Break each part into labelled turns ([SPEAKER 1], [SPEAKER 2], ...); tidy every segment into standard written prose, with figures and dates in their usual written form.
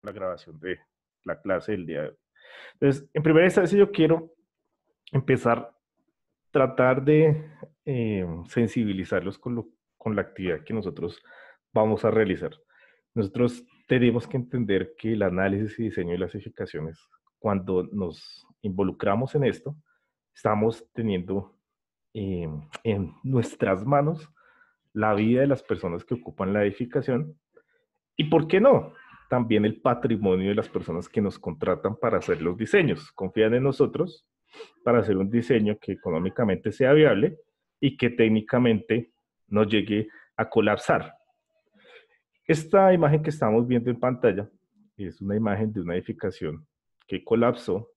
[SPEAKER 1] la grabación de la clase del día de hoy. Entonces, en primera instancia yo quiero empezar, tratar de sensibilizarlos con la actividad que nosotros vamos a realizar. Nosotros tenemos que entender que el análisis y diseño de las edificaciones, cuando nos involucramos en esto, estamos teniendo en nuestras manos la vida de las personas que ocupan la edificación y, ¿por qué no? También el patrimonio de las personas que nos contratan para hacer los diseños. Confían en nosotros para hacer un diseño que económicamente sea viable y que técnicamente no llegue a colapsar. Esta imagen que estamos viendo en pantalla es una imagen de una edificación que colapsó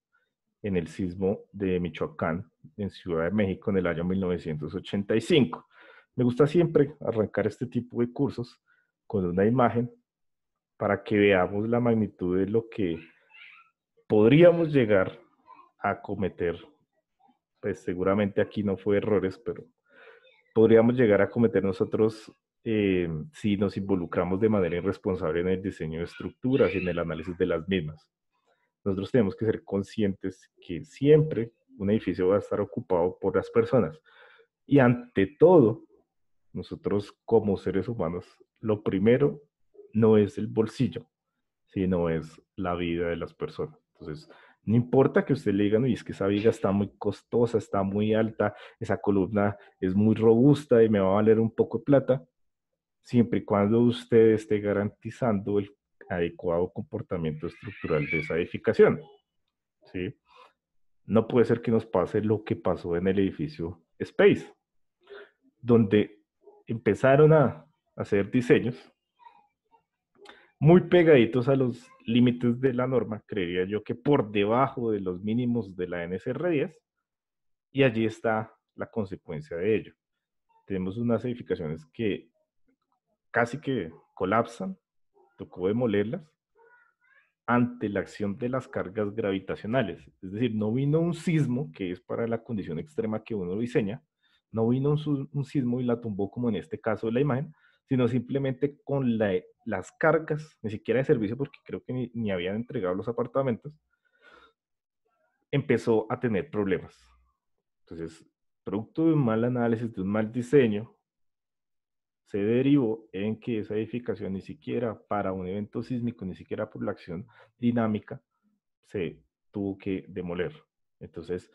[SPEAKER 1] en el sismo de Michoacán, en Ciudad de México, en el año 1985. Me gusta siempre arrancar este tipo de cursos con una imagen para que veamos la magnitud de lo que podríamos llegar a cometer. Pues seguramente aquí no fue errores, pero podríamos llegar a cometer nosotros si nos involucramos de manera irresponsable en el diseño de estructuras y en el análisis de las mismas. Nosotros tenemos que ser conscientes que siempre un edificio va a estar ocupado por las personas. Y ante todo, nosotros como seres humanos, lo primero no es el bolsillo, sino es la vida de las personas. Entonces, no importa que usted le diga, no, y es que esa viga está muy costosa, está muy alta, esa columna es muy robusta y me va a valer un poco de plata, siempre y cuando usted esté garantizando el adecuado comportamiento estructural de esa edificación. ¿Sí? No puede ser que nos pase lo que pasó en el edificio Space, donde empezaron a hacer diseños muy pegaditos a los límites de la norma, creería yo que por debajo de los mínimos de la NSR10, y allí está la consecuencia de ello. Tenemos unas edificaciones que casi que colapsan, tocó demolerlas ante la acción de las cargas gravitacionales. Es decir, no vino un sismo, que es para la condición extrema que uno diseña, no vino un sismo y la tumbó como en este caso de la imagen, sino simplemente con las cargas, ni siquiera de servicio, porque creo que ni habían entregado los apartamentos, empezó a tener problemas. Entonces, producto de un mal análisis, de un mal diseño, se derivó en que esa edificación ni siquiera para un evento sísmico, ni siquiera por la acción dinámica, se tuvo que demoler. Entonces,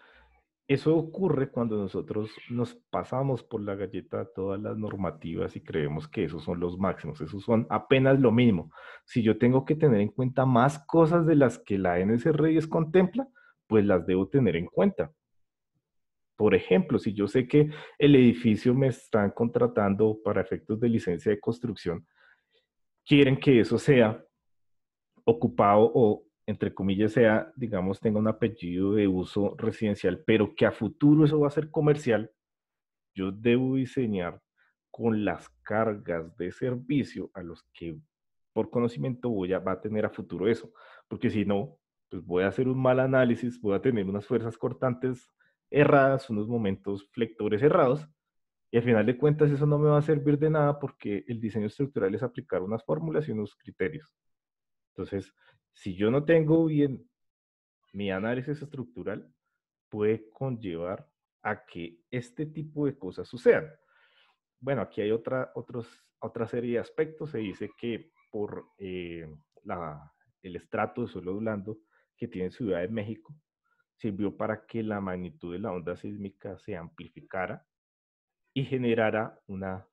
[SPEAKER 1] eso ocurre cuando nosotros nos pasamos por la galleta todas las normativas y creemos que esos son los máximos, esos son apenas lo mínimo. Si yo tengo que tener en cuenta más cosas de las que la NSR10 contempla, pues las debo tener en cuenta. Por ejemplo, si yo sé que el edificio me están contratando para efectos de licencia de construcción, quieren que eso sea ocupado o, entre comillas, sea, digamos, tenga un apellido de uso residencial, pero que a futuro eso va a ser comercial, yo debo diseñar con las cargas de servicio a los que por conocimiento va a tener a futuro eso, porque si no, pues voy a hacer un mal análisis, voy a tener unas fuerzas cortantes erradas, unos momentos flectores errados, y al final de cuentas eso no me va a servir de nada porque el diseño estructural es aplicar unas fórmulas y unos criterios. Entonces, si yo no tengo bien mi análisis estructural, puede conllevar a que este tipo de cosas sucedan. Bueno, aquí hay otra serie de aspectos. Se dice que por el estrato de suelo blando que tiene Ciudad de México, sirvió para que la magnitud de la onda sísmica se amplificara y generara una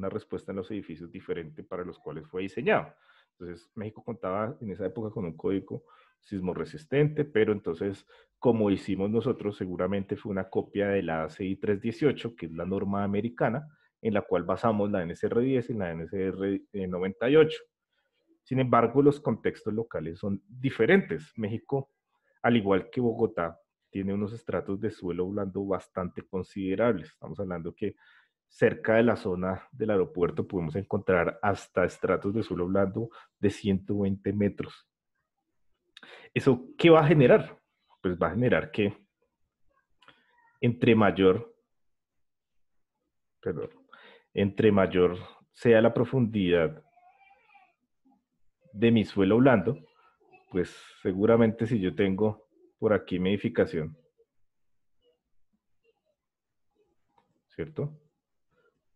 [SPEAKER 1] respuesta en los edificios diferente para los cuales fue diseñado. Entonces, México contaba en esa época con un código sismo resistente, pero entonces, como hicimos nosotros, seguramente fue una copia de la ACI 318, que es la norma americana, en la cual basamos la NSR10 y la NSR98. Sin embargo, los contextos locales son diferentes. México, al igual que Bogotá, tiene unos estratos de suelo blando bastante considerables. Estamos hablando que cerca de la zona del aeropuerto podemos encontrar hasta estratos de suelo blando de 120 metros. ¿Eso qué va a generar? Pues va a generar que entre mayor, perdón, entre mayor sea la profundidad de mi suelo blando, pues seguramente si yo tengo por aquí mi edificación, ¿cierto?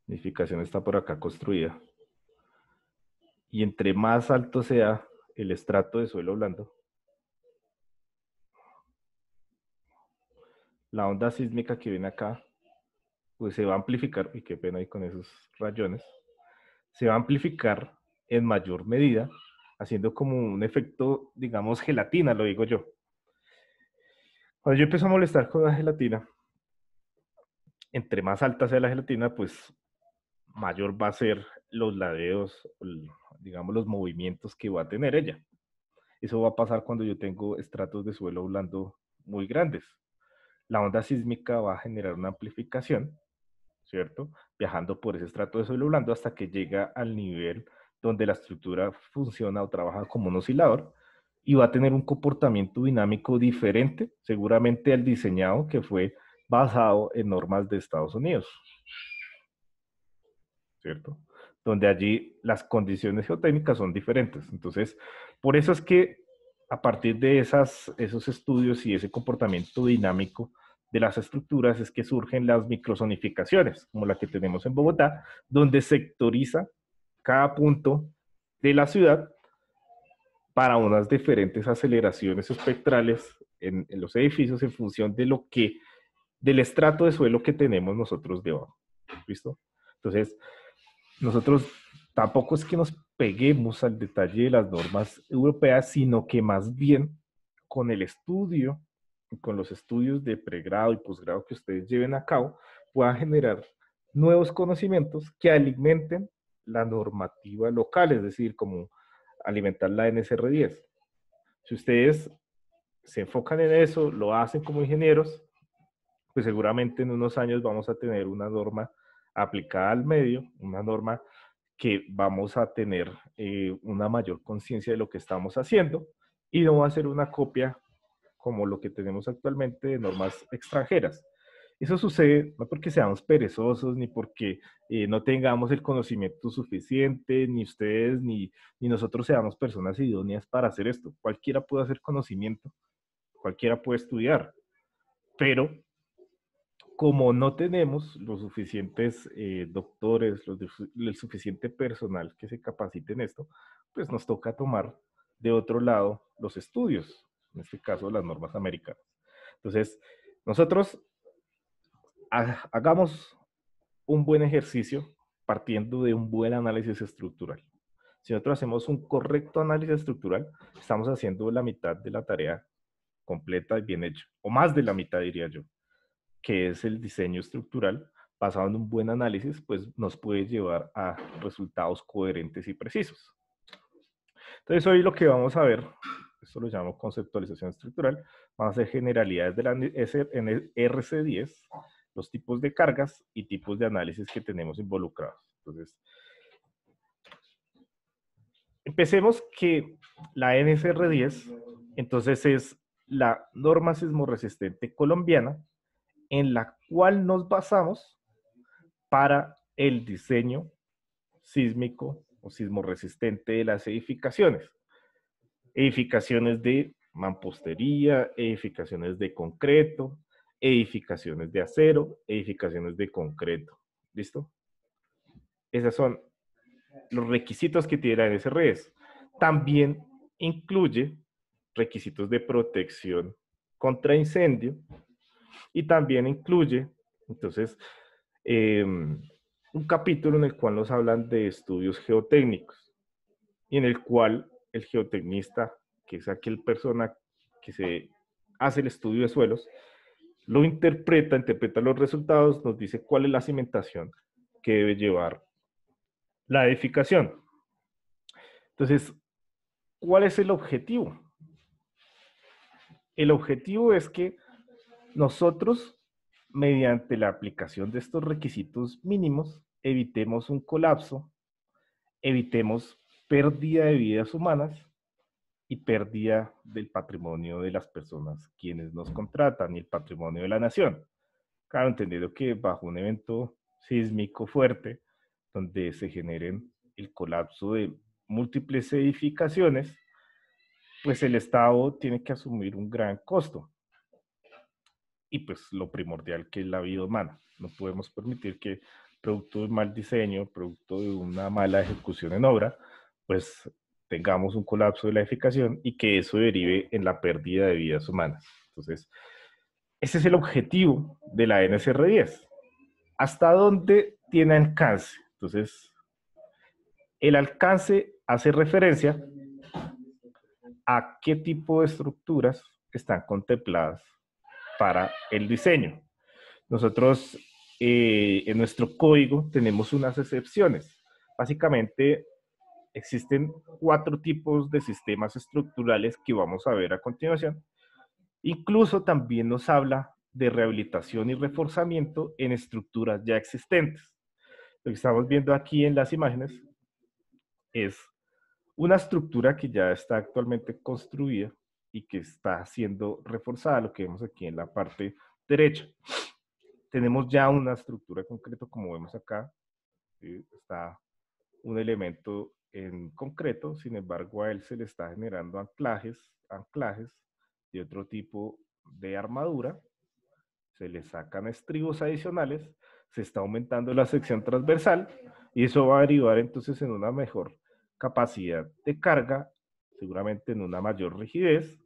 [SPEAKER 1] Mi edificación está por acá construida. Y entre más alto sea el estrato de suelo blando, la onda sísmica que viene acá, pues se va a amplificar, y qué pena ahí con esos rayones, se va a amplificar en mayor medida, haciendo como un efecto, digamos, gelatina, lo digo yo. Cuando yo empiezo a molestar con la gelatina, entre más alta sea la gelatina, pues mayor va a ser los ladeos, digamos, los movimientos que va a tener ella. Eso va a pasar cuando yo tengo estratos de suelo blando muy grandes. La onda sísmica va a generar una amplificación, ¿cierto? Viajando por ese estrato de suelo blando hasta que llega al nivel donde la estructura funciona o trabaja como un oscilador y va a tener un comportamiento dinámico diferente, seguramente al diseñado que fue basado en normas de Estados Unidos, ¿cierto? Donde allí las condiciones geotécnicas son diferentes. Entonces, por eso es que a partir de esos estudios y ese comportamiento dinámico de las estructuras es que surgen las microzonificaciones, como la que tenemos en Bogotá, donde sectoriza cada punto de la ciudad para unas diferentes aceleraciones espectrales en los edificios en función de lo que, del estrato de suelo que tenemos nosotros debajo. ¿Listo? Entonces, nosotros tampoco es que nos peguemos al detalle de las normas europeas, sino que más bien con el estudio, con los estudios de pregrado y posgrado que ustedes lleven a cabo, puedan generar nuevos conocimientos que alimenten la normativa local, es decir, como alimentar la NSR10. Si ustedes se enfocan en eso, lo hacen como ingenieros, pues seguramente en unos años vamos a tener una norma aplicada al medio, una norma que vamos a tener una mayor conciencia de lo que estamos haciendo y no va a ser una copia como lo que tenemos actualmente de normas extranjeras. Eso sucede no porque seamos perezosos, ni porque no tengamos el conocimiento suficiente, ni ustedes, ni nosotros seamos personas idóneas para hacer esto. Cualquiera puede hacer conocimiento, cualquiera puede estudiar, pero como no tenemos los suficientes doctores, el suficiente personal que se capacite en esto, pues nos toca tomar de otro lado los estudios, en este caso las normas americanas. Entonces, nosotros hagamos un buen ejercicio partiendo de un buen análisis estructural. Si nosotros hacemos un correcto análisis estructural, estamos haciendo la mitad de la tarea completa y bien hecha, o más de la mitad diría yo, que es el diseño estructural, basado en un buen análisis, pues nos puede llevar a resultados coherentes y precisos. Entonces hoy lo que vamos a ver, esto lo llamo conceptualización estructural, van a ser generalidades de la RC10, los tipos de cargas y tipos de análisis que tenemos involucrados. Entonces, empecemos que la NSR10, entonces es la norma sismoresistente colombiana en la cual nos basamos para el diseño sísmico o sismoresistente de las edificaciones. Edificaciones de mampostería, edificaciones de concreto, edificaciones de acero, edificaciones de concreto. ¿Listo? Esos son los requisitos que tiene la NSRS. También incluye requisitos de protección contra incendio y también incluye, entonces, un capítulo en el cual nos hablan de estudios geotécnicos y en el cual el geotecnista, que es aquel persona que se hace el estudio de suelos, lo interpreta los resultados, nos dice cuál es la cimentación que debe llevar la edificación. Entonces, ¿cuál es el objetivo? El objetivo es que nosotros, mediante la aplicación de estos requisitos mínimos, evitemos un colapso, evitemos pérdida de vidas humanas y pérdida del patrimonio de las personas quienes nos contratan y el patrimonio de la nación. Claro, entendido que bajo un evento sísmico fuerte, donde se generen el colapso de múltiples edificaciones, pues el Estado tiene que asumir un gran costo. Y pues lo primordial que es la vida humana. No podemos permitir que producto de un mal diseño, producto de una mala ejecución en obra, pues tengamos un colapso de la edificación y que eso derive en la pérdida de vidas humanas. Entonces, ese es el objetivo de la NSR10. ¿Hasta dónde tiene alcance? Entonces, el alcance hace referencia a qué tipo de estructuras están contempladas para el diseño. Nosotros en nuestro código tenemos unas excepciones. Básicamente existen 4 tipos de sistemas estructurales que vamos a ver a continuación. Incluso también nos habla de rehabilitación y reforzamiento en estructuras ya existentes. Lo que estamos viendo aquí en las imágenes es una estructura que ya está actualmente construida y que está siendo reforzada, lo que vemos aquí en la parte derecha. Tenemos ya una estructura concreta, como vemos acá, ¿sí? Está un elemento en concreto, sin embargo a él se le está generando anclajes de otro tipo de armadura, se le sacan estribos adicionales, se está aumentando la sección transversal y eso va a derivar entonces en una mejor capacidad de carga, seguramente en una mayor rigidez,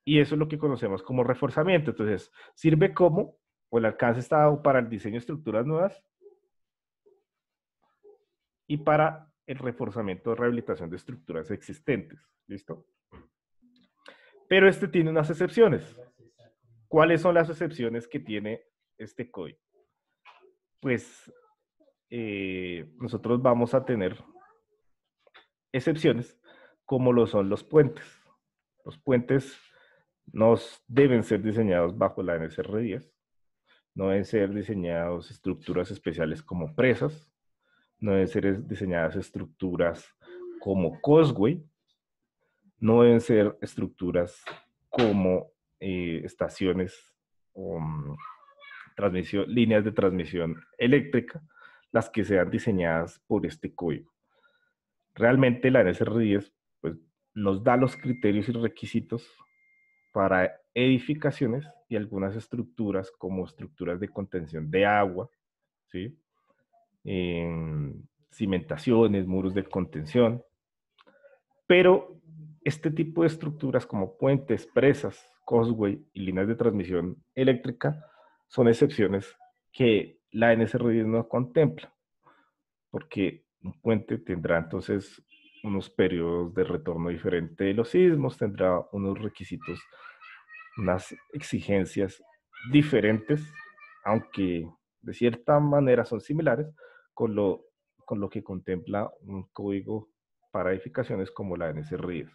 [SPEAKER 1] y eso es lo que conocemos como reforzamiento. Entonces, sirve como, o el alcance está dado para el diseño de estructuras nuevas y para el reforzamiento de rehabilitación de estructuras existentes. ¿Listo? Pero este tiene unas excepciones. ¿Cuáles son las excepciones que tiene este código? Pues nosotros vamos a tener excepciones como lo son los puentes. Los puentes no deben ser diseñados bajo la NSR10, no deben ser diseñados estructuras especiales como presas, no deben ser diseñadas estructuras como causeway, no deben ser estructuras como estaciones o líneas de transmisión eléctrica, las que sean diseñadas por este código. Realmente la NSR10 pues, nos da los criterios y requisitos para edificaciones y algunas estructuras como estructuras de contención de agua, ¿sí? Cimentaciones, muros de contención, pero este tipo de estructuras como puentes, presas, causeway y líneas de transmisión eléctrica son excepciones que la NSR10 no contempla, porque un puente tendrá entonces unos periodos de retorno diferente de los sismos, tendrá unos requisitos, unas exigencias diferentes, aunque de cierta manera son similares con lo que contempla un código para edificaciones como la NSR10.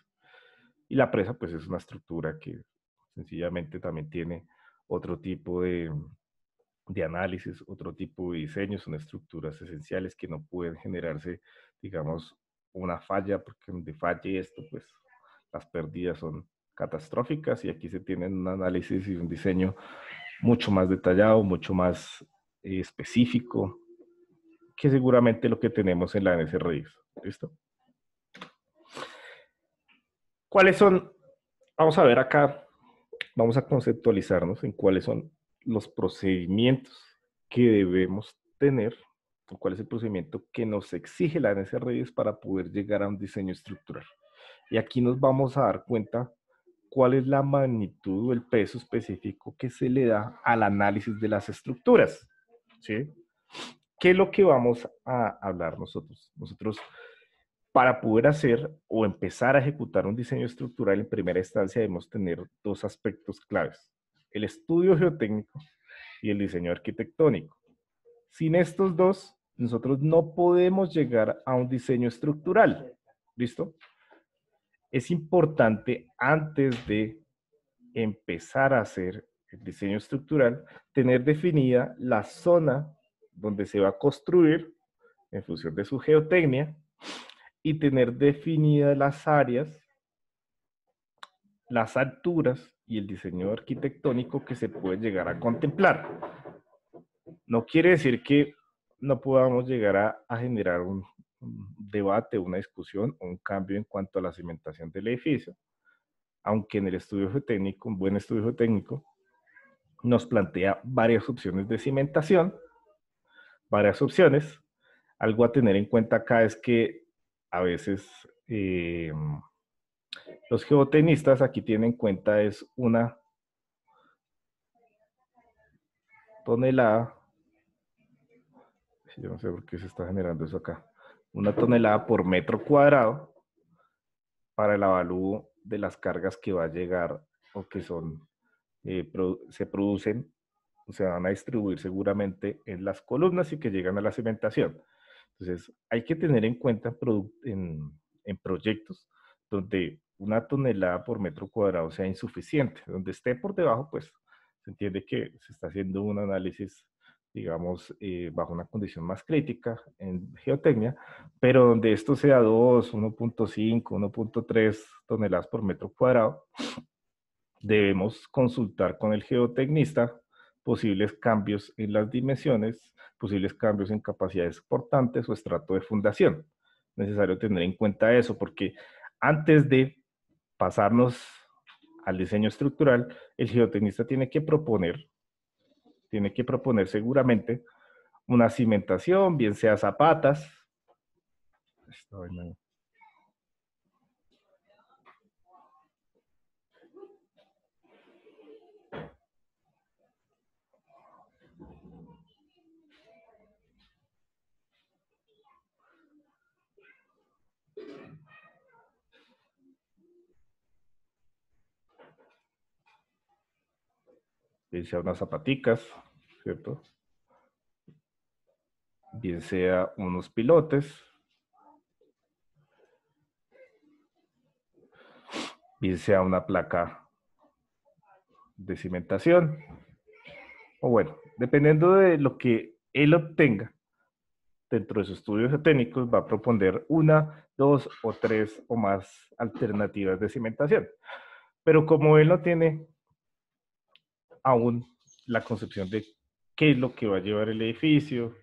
[SPEAKER 1] Y la presa, pues es una estructura que sencillamente también tiene otro tipo de análisis, otro tipo de diseño, son estructuras esenciales que no pueden generarse, digamos, una falla, porque donde falle esto, pues las pérdidas son catastróficas y aquí se tiene un análisis y un diseño mucho más detallado, mucho más específico, que seguramente lo que tenemos en la NSR10. ¿Listo? ¿Cuáles son? Vamos a ver acá, vamos a conceptualizarnos en cuáles son los procedimientos que debemos tener, o cuál es el procedimiento que nos exige la NSR10 para poder llegar a un diseño estructural. Y aquí nos vamos a dar cuenta cuál es la magnitud o el peso específico que se le da al análisis de las estructuras. ¿Sí? ¿Qué es lo que vamos a hablar nosotros? Nosotros, para poder hacer o empezar a ejecutar un diseño estructural en primera instancia, debemos tener 2 aspectos claves: el estudio geotécnico y el diseño arquitectónico. Sin estos 2, nosotros no podemos llegar a un diseño estructural. ¿Listo? Es importante, antes de empezar a hacer el diseño estructural, tener definida la zona donde se va a construir en función de su geotecnia y tener definidas las áreas, las alturas y el diseño arquitectónico que se puede llegar a contemplar. No quiere decir que no podamos llegar a generar debate, una discusión o un cambio en cuanto a la cimentación del edificio, aunque en el estudio geotécnico, un buen estudio geotécnico, nos plantea varias opciones de cimentación, varias opciones. Algo a tener en cuenta acá es que a veces los geotecnistas aquí tienen en cuenta es una tonelada, yo no sé por qué se está generando eso acá, una tonelada por metro cuadrado para el avalúo de las cargas que va a llegar o que son, se producen o se van a distribuir seguramente en las columnas y que llegan a la cimentación. Entonces, hay que tener en cuenta en proyectos donde una tonelada por metro cuadrado sea insuficiente. Donde esté por debajo, pues se entiende que se está haciendo un análisis, digamos, bajo una condición más crítica en geotecnia, pero donde esto sea 2, 1.5, 1.3 toneladas por metro cuadrado, debemos consultar con el geotecnista posibles cambios en las dimensiones, posibles cambios en capacidades portantes o estrato de fundación. Necesario tener en cuenta eso porque antes de pasarnos al diseño estructural, el geotecnista tiene que proponer seguramente una cimentación, bien sea zapatas. Bien sea unas zapaticas, ¿cierto? Bien sea unos pilotes, bien sea una placa de cimentación, o bueno, dependiendo de lo que él obtenga dentro de sus estudios técnicos, va a proponer una, dos o tres o más alternativas de cimentación. Pero como él no tiene aún la concepción de qué es lo que va a llevar el edificio,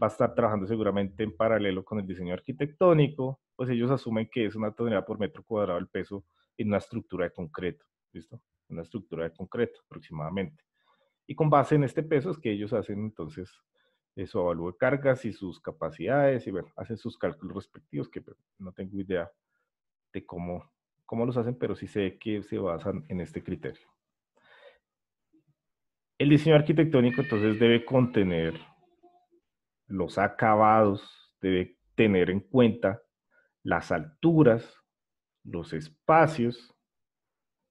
[SPEAKER 1] va a estar trabajando seguramente en paralelo con el diseño arquitectónico, pues ellos asumen que es una tonelada por metro cuadrado el peso en una estructura de concreto, ¿listo? Una estructura de concreto aproximadamente. Y con base en este peso es que ellos hacen entonces su avalúo de cargas y sus capacidades y bueno, hacen sus cálculos respectivos que pues, no tengo idea de cómo los hacen, pero sí sé que se basan en este criterio. El diseño arquitectónico entonces debe contener los acabados, debe tener en cuenta las alturas, los espacios,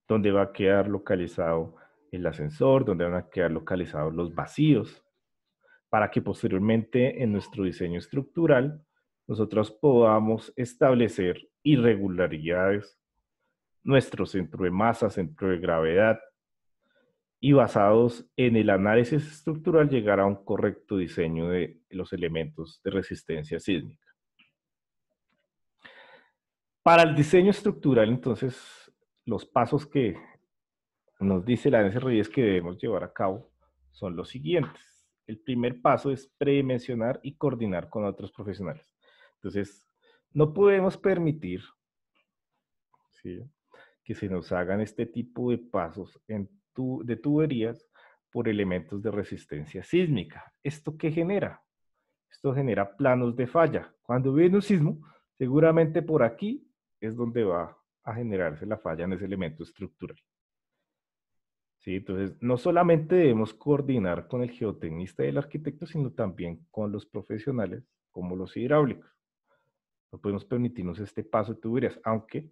[SPEAKER 1] donde va a quedar localizado el ascensor, donde van a quedar localizados los vacíos, para que posteriormente en nuestro diseño estructural nosotros podamos establecer irregularidades, nuestro centro de masa, centro de gravedad, y basados en el análisis estructural llegar a un correcto diseño de los elementos de resistencia sísmica. Para el diseño estructural, entonces, los pasos que nos dice la NSRI que debemos llevar a cabo son los siguientes. El primer paso es predimensionar y coordinar con otros profesionales. Entonces, no podemos permitir, ¿sí?, que se nos hagan este tipo de pasos de tuberías por elementos de resistencia sísmica. ¿Esto qué genera? Esto genera planos de falla. Cuando viene un sismo, seguramente por aquí es donde va a generarse la falla en ese elemento estructural. ¿Sí? Entonces, no solamente debemos coordinar con el geotecnista y el arquitecto, sino también con los profesionales como los hidráulicos. No podemos permitirnos este paso de tuberías, aunque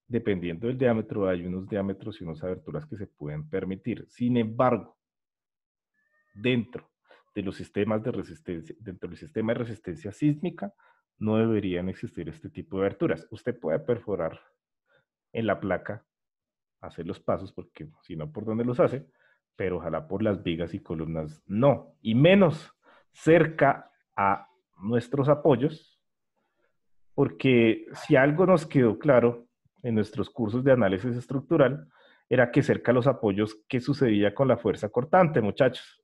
[SPEAKER 1] dependiendo del diámetro hay unos diámetros y unas aberturas que se pueden permitir. Sin embargo, dentro de los sistemas de resistencia, dentro del sistema de resistencia sísmica, no deberían existir este tipo de aberturas. Usted puede perforar en la placa, hacer los pasos, porque si no, ¿por dónde los hace? Pero ojalá por las vigas y columnas no, y menos cerca a nuestros apoyos, porque si algo nos quedó claro en nuestros cursos de análisis estructural, era que cerca a los apoyos, ¿qué sucedía con la fuerza cortante, muchachos?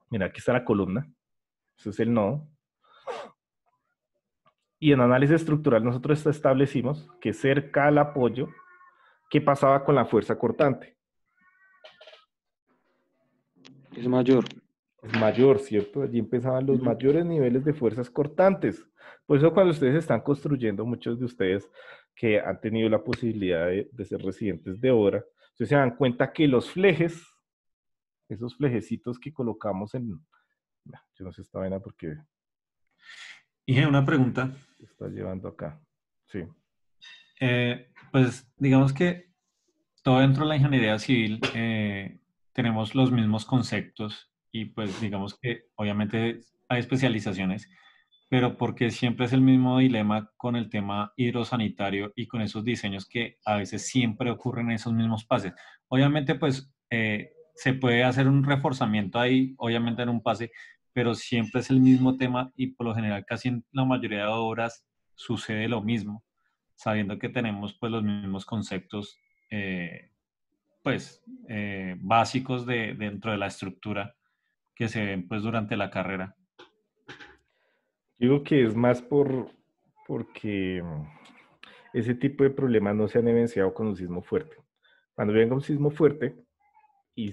[SPEAKER 1] Mira, aquí está la columna, ese es el nodo, Y en análisis estructural nosotros establecimos que cerca al apoyo, ¿qué pasaba con la fuerza cortante?
[SPEAKER 2] Es mayor.
[SPEAKER 1] Es mayor, ¿cierto? Allí empezaban los
[SPEAKER 2] Ujú.
[SPEAKER 1] mayores niveles de fuerzas cortantes. Por eso cuando ustedes están construyendo, muchos de ustedes que han tenido la posibilidad de ser residentes de obra, ustedes se dan cuenta que los flejes, esos flejecitos que colocamos en, yo no sé esta vaina porque
[SPEAKER 3] Y una pregunta,
[SPEAKER 1] está llevando acá. Sí.
[SPEAKER 3] pues digamos que todo dentro de la ingeniería civil tenemos los mismos conceptos y pues digamos que obviamente hay especializaciones, pero porque siempre es el mismo dilema con el tema hidrosanitario y con esos diseños que a veces siempre ocurren esos mismos pases. Obviamente pues se puede hacer un reforzamiento ahí, obviamente en un pase, pero siempre es el mismo tema y por lo general casi en la mayoría de obras sucede lo mismo, sabiendo que tenemos pues los mismos conceptos eh, pues básicos dentro de la estructura que se ven pues durante la carrera.
[SPEAKER 1] Digo que es más porque ese tipo de problemas no se han evidenciado con un sismo fuerte. Cuando venga un sismo fuerte y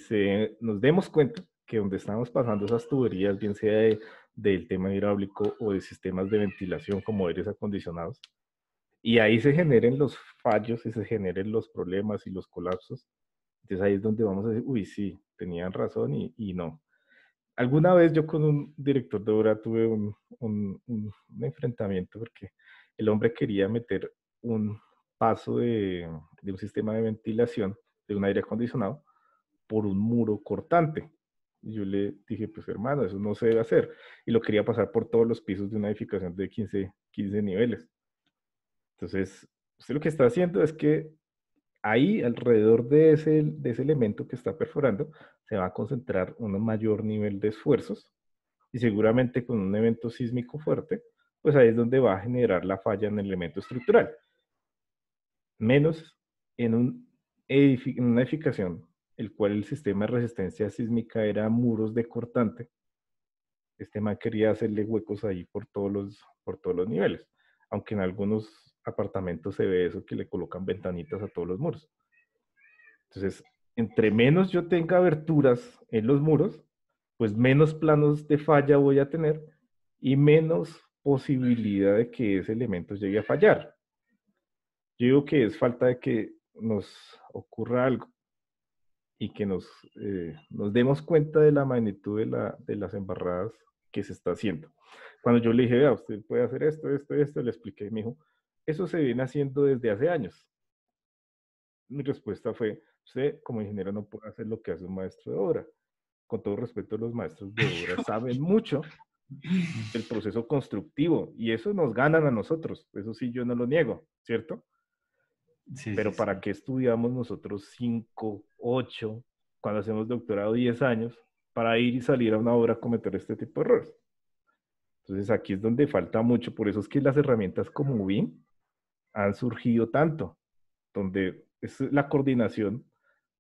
[SPEAKER 1] nos demos cuenta que donde estamos pasando esas tuberías, bien sea del tema hidráulico o de sistemas de ventilación como aires acondicionados, y ahí se generen los fallos y se generen los problemas y los colapsos, entonces ahí es donde vamos a decir, uy, sí, tenían razón y no. Alguna vez yo con un director de obra tuve un enfrentamiento porque el hombre quería meter un paso de un sistema de ventilación de un aire acondicionado por un muro cortante. Y yo le dije, pues hermano, eso no se debe hacer. Y lo quería pasar por todos los pisos de una edificación de 15 niveles. Entonces, usted lo que está haciendo es que ahí, alrededor de ese elemento que está perforando, se va a concentrar un mayor nivel de esfuerzos y seguramente con un evento sísmico fuerte, pues ahí es donde va a generar la falla en el elemento estructural. Menos en una edificación, el cual el sistema de resistencia sísmica era muros de cortante. Este man quería hacerle huecos ahí por todos los niveles, aunque en algunos apartamentos se ve eso que le colocan ventanitas a todos los muros. Entonces, entre menos yo tenga aberturas en los muros, pues menos planos de falla voy a tener y menos posibilidad de que ese elemento llegue a fallar. Yo digo que es falta de que nos ocurra algo y que nos demos cuenta de la magnitud de las embarradas que se está haciendo. Cuando yo le dije, vea, usted puede hacer esto, esto, esto, le expliqué, me dijo, eso se viene haciendo desde hace años. Mi respuesta fue, usted como ingeniero no puede hacer lo que hace un maestro de obra. Con todo respeto, los maestros de obra saben mucho del proceso constructivo y eso nos ganan a nosotros. Eso sí, yo no lo niego, ¿cierto?
[SPEAKER 3] Sí, sí,
[SPEAKER 1] Pero ¿para
[SPEAKER 3] sí.
[SPEAKER 1] qué estudiamos nosotros 5, 8, cuando hacemos doctorado 10 años, para ir y salir a una obra a cometer este tipo de errores? Entonces aquí es donde falta mucho, por eso es que las herramientas como BIM han surgido tanto, donde es la coordinación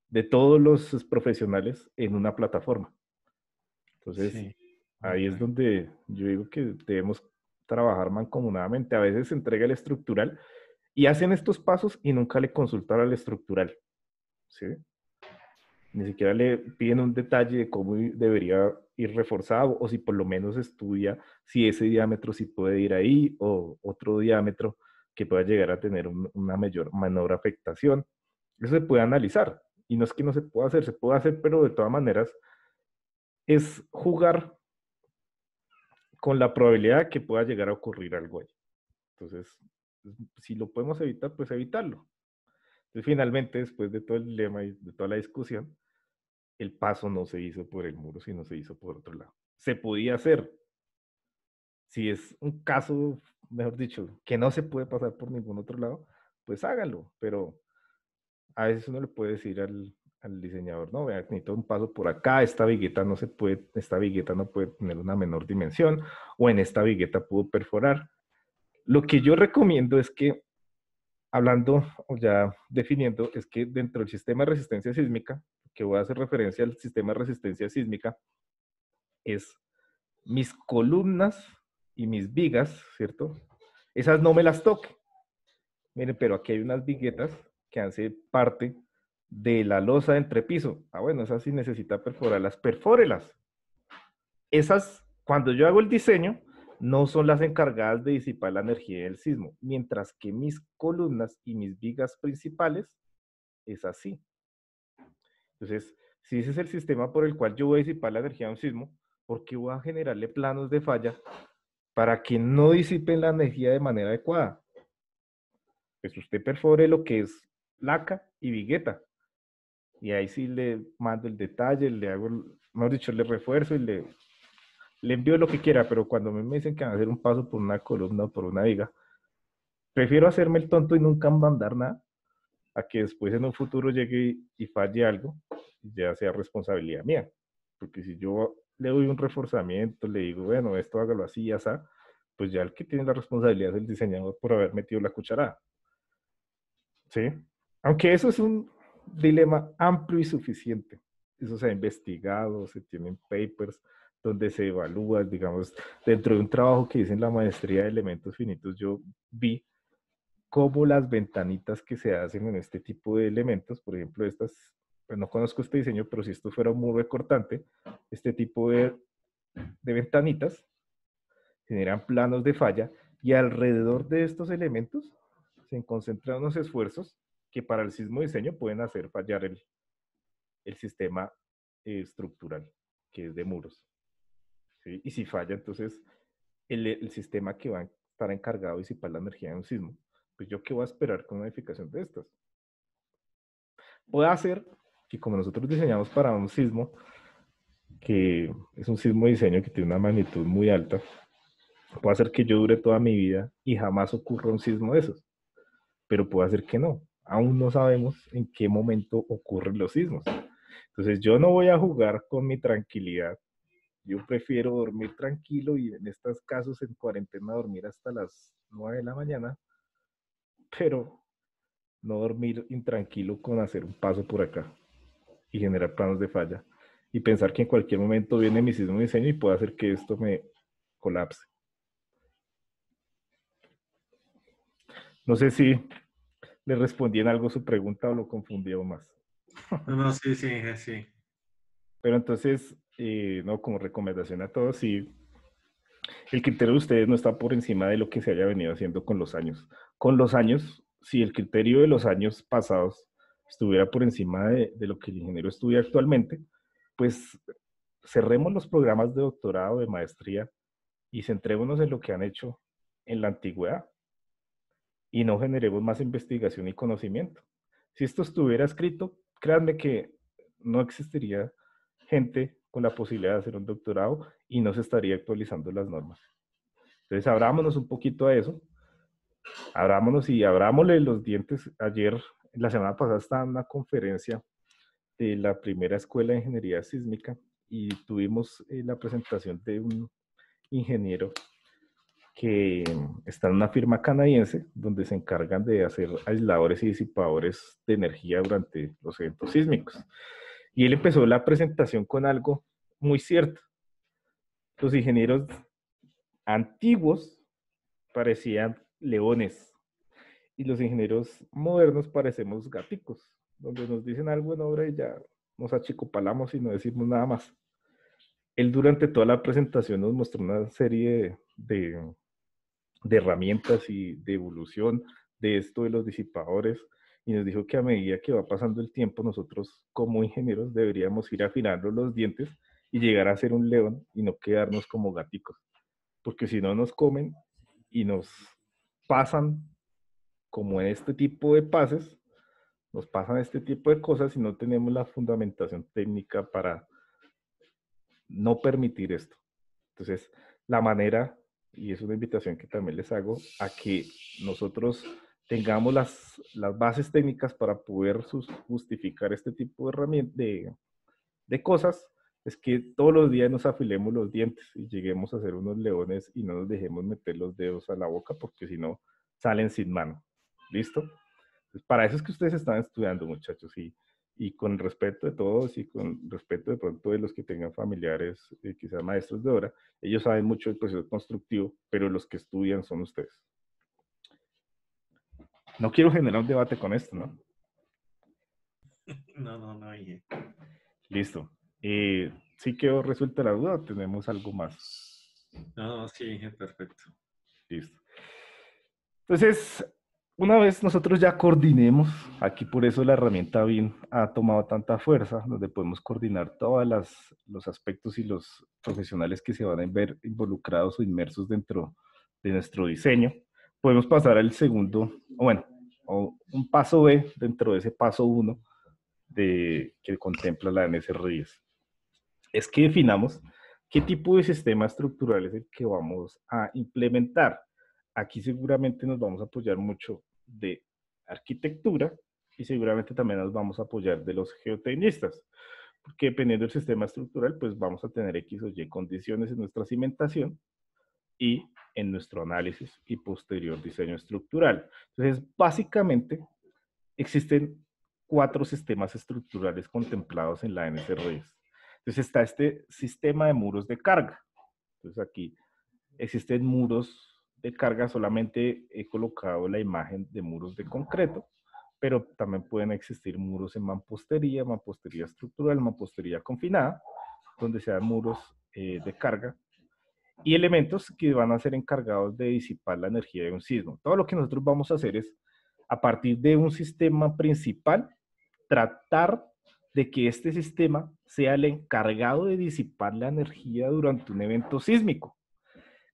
[SPEAKER 1] de todos los profesionales en una plataforma. Entonces,
[SPEAKER 3] Sí,
[SPEAKER 1] ahí es
[SPEAKER 3] ok.
[SPEAKER 1] donde yo digo que debemos trabajar mancomunadamente. A veces se entrega el estructural y hacen estos pasos y nunca le consultan al estructural, ¿sí? Ni siquiera le piden un detalle de cómo debería ir reforzado o si por lo menos estudia si ese diámetro sí puede ir ahí o otro diámetro que pueda llegar a tener una menor afectación. Eso se puede analizar y no es que no se pueda hacer, se puede hacer, pero de todas maneras es jugar con la probabilidad de que pueda llegar a ocurrir algo ahí. Entonces, si lo podemos evitar, pues evitarlo. Entonces, finalmente, después de todo el dilema y de toda la discusión, el paso no se hizo por el muro, sino se hizo por otro lado. Se podía hacer. Si es un caso, mejor dicho, que no se puede pasar por ningún otro lado, pues háganlo. Pero a veces uno le puede decir al diseñador, no, vea, necesito un paso por acá, esta vigueta no se puede, esta vigueta no puede tener una menor dimensión, o en esta vigueta pudo perforar. Lo que yo recomiendo es que, hablando o ya definiendo, es que dentro del sistema de resistencia sísmica, que voy a hacer referencia al sistema de resistencia sísmica, es mis columnas y mis vigas, ¿cierto? Esas no me las toque. Miren, pero aquí hay unas viguetas que hacen parte de la losa de entrepiso. Ah, bueno, esas sí necesita perforarlas, perfórelas. Esas, cuando yo hago el diseño, no son las encargadas de disipar la energía del sismo, mientras que mis columnas y mis vigas principales es así. Entonces, si ese es el sistema por el cual yo voy a disipar la energía de un sismo, ¿por qué voy a generarle planos de falla para que no disipen la energía de manera adecuada? Pues usted perfore lo que es laca y vigueta. Y ahí sí le mando el detalle, le hago, mejor dicho, le refuerzo y le envío lo que quiera, pero cuando me dicen que van a hacer un paso por una columna o por una viga, prefiero hacerme el tonto y nunca mandar nada, a que después en un futuro llegue y falle algo, ya sea responsabilidad mía. Porque si yo le doy un reforzamiento, le digo, bueno, esto hágalo así y así, pues ya el que tiene la responsabilidad es el diseñador por haber metido la cucharada. ¿Sí? Aunque eso es un dilema amplio y suficiente. Eso se ha investigado, se tienen papers donde se evalúa, digamos, dentro de un trabajo que hice en la maestría de elementos finitos, yo vi cómo las ventanitas que se hacen en este tipo de elementos, por ejemplo, estas, pues no conozco este diseño, pero si esto fuera un muro recortante, este tipo de ventanitas generan planos de falla y alrededor de estos elementos se concentran unos esfuerzos que para el sismo diseño pueden hacer fallar el sistema estructural, que es de muros. ¿Sí? Y si falla, entonces el sistema que va a estar encargado de disipar la energía de un sismo, pues yo qué voy a esperar con una edificación de estas. Puede hacer que como nosotros diseñamos para un sismo, que es un sismo de diseño que tiene una magnitud muy alta, puede hacer que yo dure toda mi vida y jamás ocurra un sismo de esos. Pero puede hacer que no. Aún no sabemos en qué momento ocurren los sismos. Entonces yo no voy a jugar con mi tranquilidad. Yo prefiero dormir tranquilo y en estos casos en cuarentena dormir hasta las 9 de la mañana, pero no dormir intranquilo con hacer un paso por acá y generar planos de falla y pensar que en cualquier momento viene mi sismo de diseño y puede hacer que esto me colapse. No sé si le respondí en algo su pregunta o lo confundí aún más.
[SPEAKER 3] No, sí, sí, sí.
[SPEAKER 1] Pero entonces, no, como recomendación a todos, sí, el criterio de ustedes no está por encima de lo que se haya venido haciendo con los años. Con los años, si el criterio de los años pasados estuviera por encima de lo que el ingeniero estudia actualmente, pues cerremos los programas de doctorado, de maestría y centrémonos en lo que han hecho en la antigüedad y no generemos más investigación y conocimiento. Si esto estuviera escrito, créanme que no existiría gente con la posibilidad de hacer un doctorado y no se estaría actualizando las normas. Entonces, abrámonos un poquito a eso, abrámonos y abrámosle los dientes. Ayer, la semana pasada, estaba en una conferencia de la primera escuela de ingeniería sísmica y tuvimos la presentación de un ingeniero que está en una firma canadiense donde se encargan de hacer aisladores y disipadores de energía durante los eventos sísmicos. Y él empezó la presentación con algo muy cierto. Los ingenieros antiguos parecían leones y los ingenieros modernos parecemos gaticos, donde nos dicen algo en obra y ya nos achicopalamos y no decimos nada más. Él durante toda la presentación nos mostró una serie de herramientas y de evolución de esto de los disipadores y nos dijo que a medida que va pasando el tiempo nosotros como ingenieros deberíamos ir afinando los dientes y llegar a ser un león y no quedarnos como gaticos, porque si no nos comen y nos pasan como en este tipo de pases, nos pasan este tipo de cosas y no tenemos la fundamentación técnica para no permitir esto. Entonces, la manera, y es una invitación que también les hago, a que nosotros tengamos las bases técnicas para poder justificar este tipo de herramientas, de cosas, es que todos los días nos afilemos los dientes y lleguemos a ser unos leones y no nos dejemos meter los dedos a la boca porque si no, salen sin mano. ¿Listo? Pues para eso es que ustedes están estudiando, muchachos, y con respeto de todos y con respeto de pronto de los que tengan familiares, quizás maestros de obra, ellos saben mucho del proceso constructivo, pero los que estudian son ustedes. No quiero generar un debate con esto, ¿no?
[SPEAKER 3] No, dije.
[SPEAKER 1] Listo. ¿Sí quedó resuelta la duda o tenemos algo más?
[SPEAKER 3] No, sí, dije, perfecto.
[SPEAKER 1] Listo. Entonces, una vez nosotros ya coordinemos, aquí por eso la herramienta BIM ha tomado tanta fuerza, donde podemos coordinar todos los aspectos y los profesionales que se van a ver involucrados o inmersos dentro de nuestro diseño, podemos pasar al segundo, o bueno, o un paso B dentro de ese paso 1 que contempla la NSR10. Es que definamos qué tipo de sistema estructural es el que vamos a implementar. Aquí seguramente nos vamos a apoyar mucho de arquitectura y seguramente también nos vamos a apoyar de los geotecnistas, porque dependiendo del sistema estructural, pues vamos a tener X o Y condiciones en nuestra cimentación y en nuestro análisis y posterior diseño estructural. Entonces, básicamente, existen 4 sistemas estructurales contemplados en la NSR10. Entonces está este sistema de muros de carga. Entonces aquí existen muros de carga, solamente he colocado la imagen de muros de concreto, pero también pueden existir muros en mampostería estructural, mampostería confinada, donde sean muros de carga y elementos que van a ser encargados de disipar la energía de un sismo. Todo lo que nosotros vamos a hacer es, a partir de un sistema principal, tratar de que este sistema sea el encargado de disipar la energía durante un evento sísmico.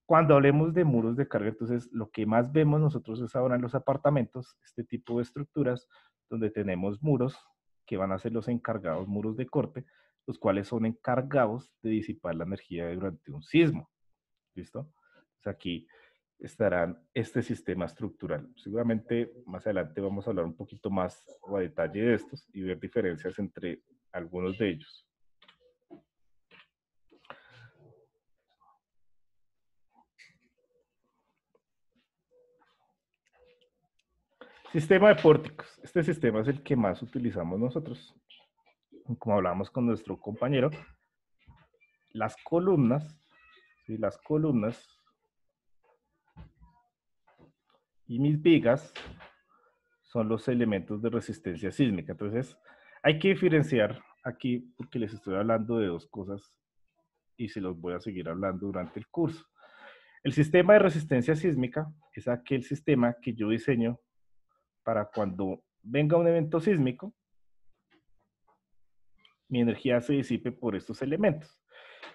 [SPEAKER 1] Cuando hablemos de muros de carga, entonces lo que más vemos nosotros es ahora en los apartamentos, este tipo de estructuras donde tenemos muros que van a ser los encargados, muros de corte, los cuales son encargados de disipar la energía durante un sismo. ¿Listo? Entonces aquí estarán este sistema estructural. Seguramente más adelante vamos a hablar un poquito más o a detalle de estos y ver diferencias entre algunos de ellos. Sistema de pórticos. Este sistema es el que más utilizamos nosotros. Como hablamos con nuestro compañero, las columnas, ¿sí? Las columnas y mis vigas son los elementos de resistencia sísmica. Entonces, hay que diferenciar aquí porque les estoy hablando de dos cosas y se los voy a seguir hablando durante el curso. El sistema de resistencia sísmica es aquel sistema que yo diseño para cuando venga un evento sísmico, mi energía se disipe por estos elementos.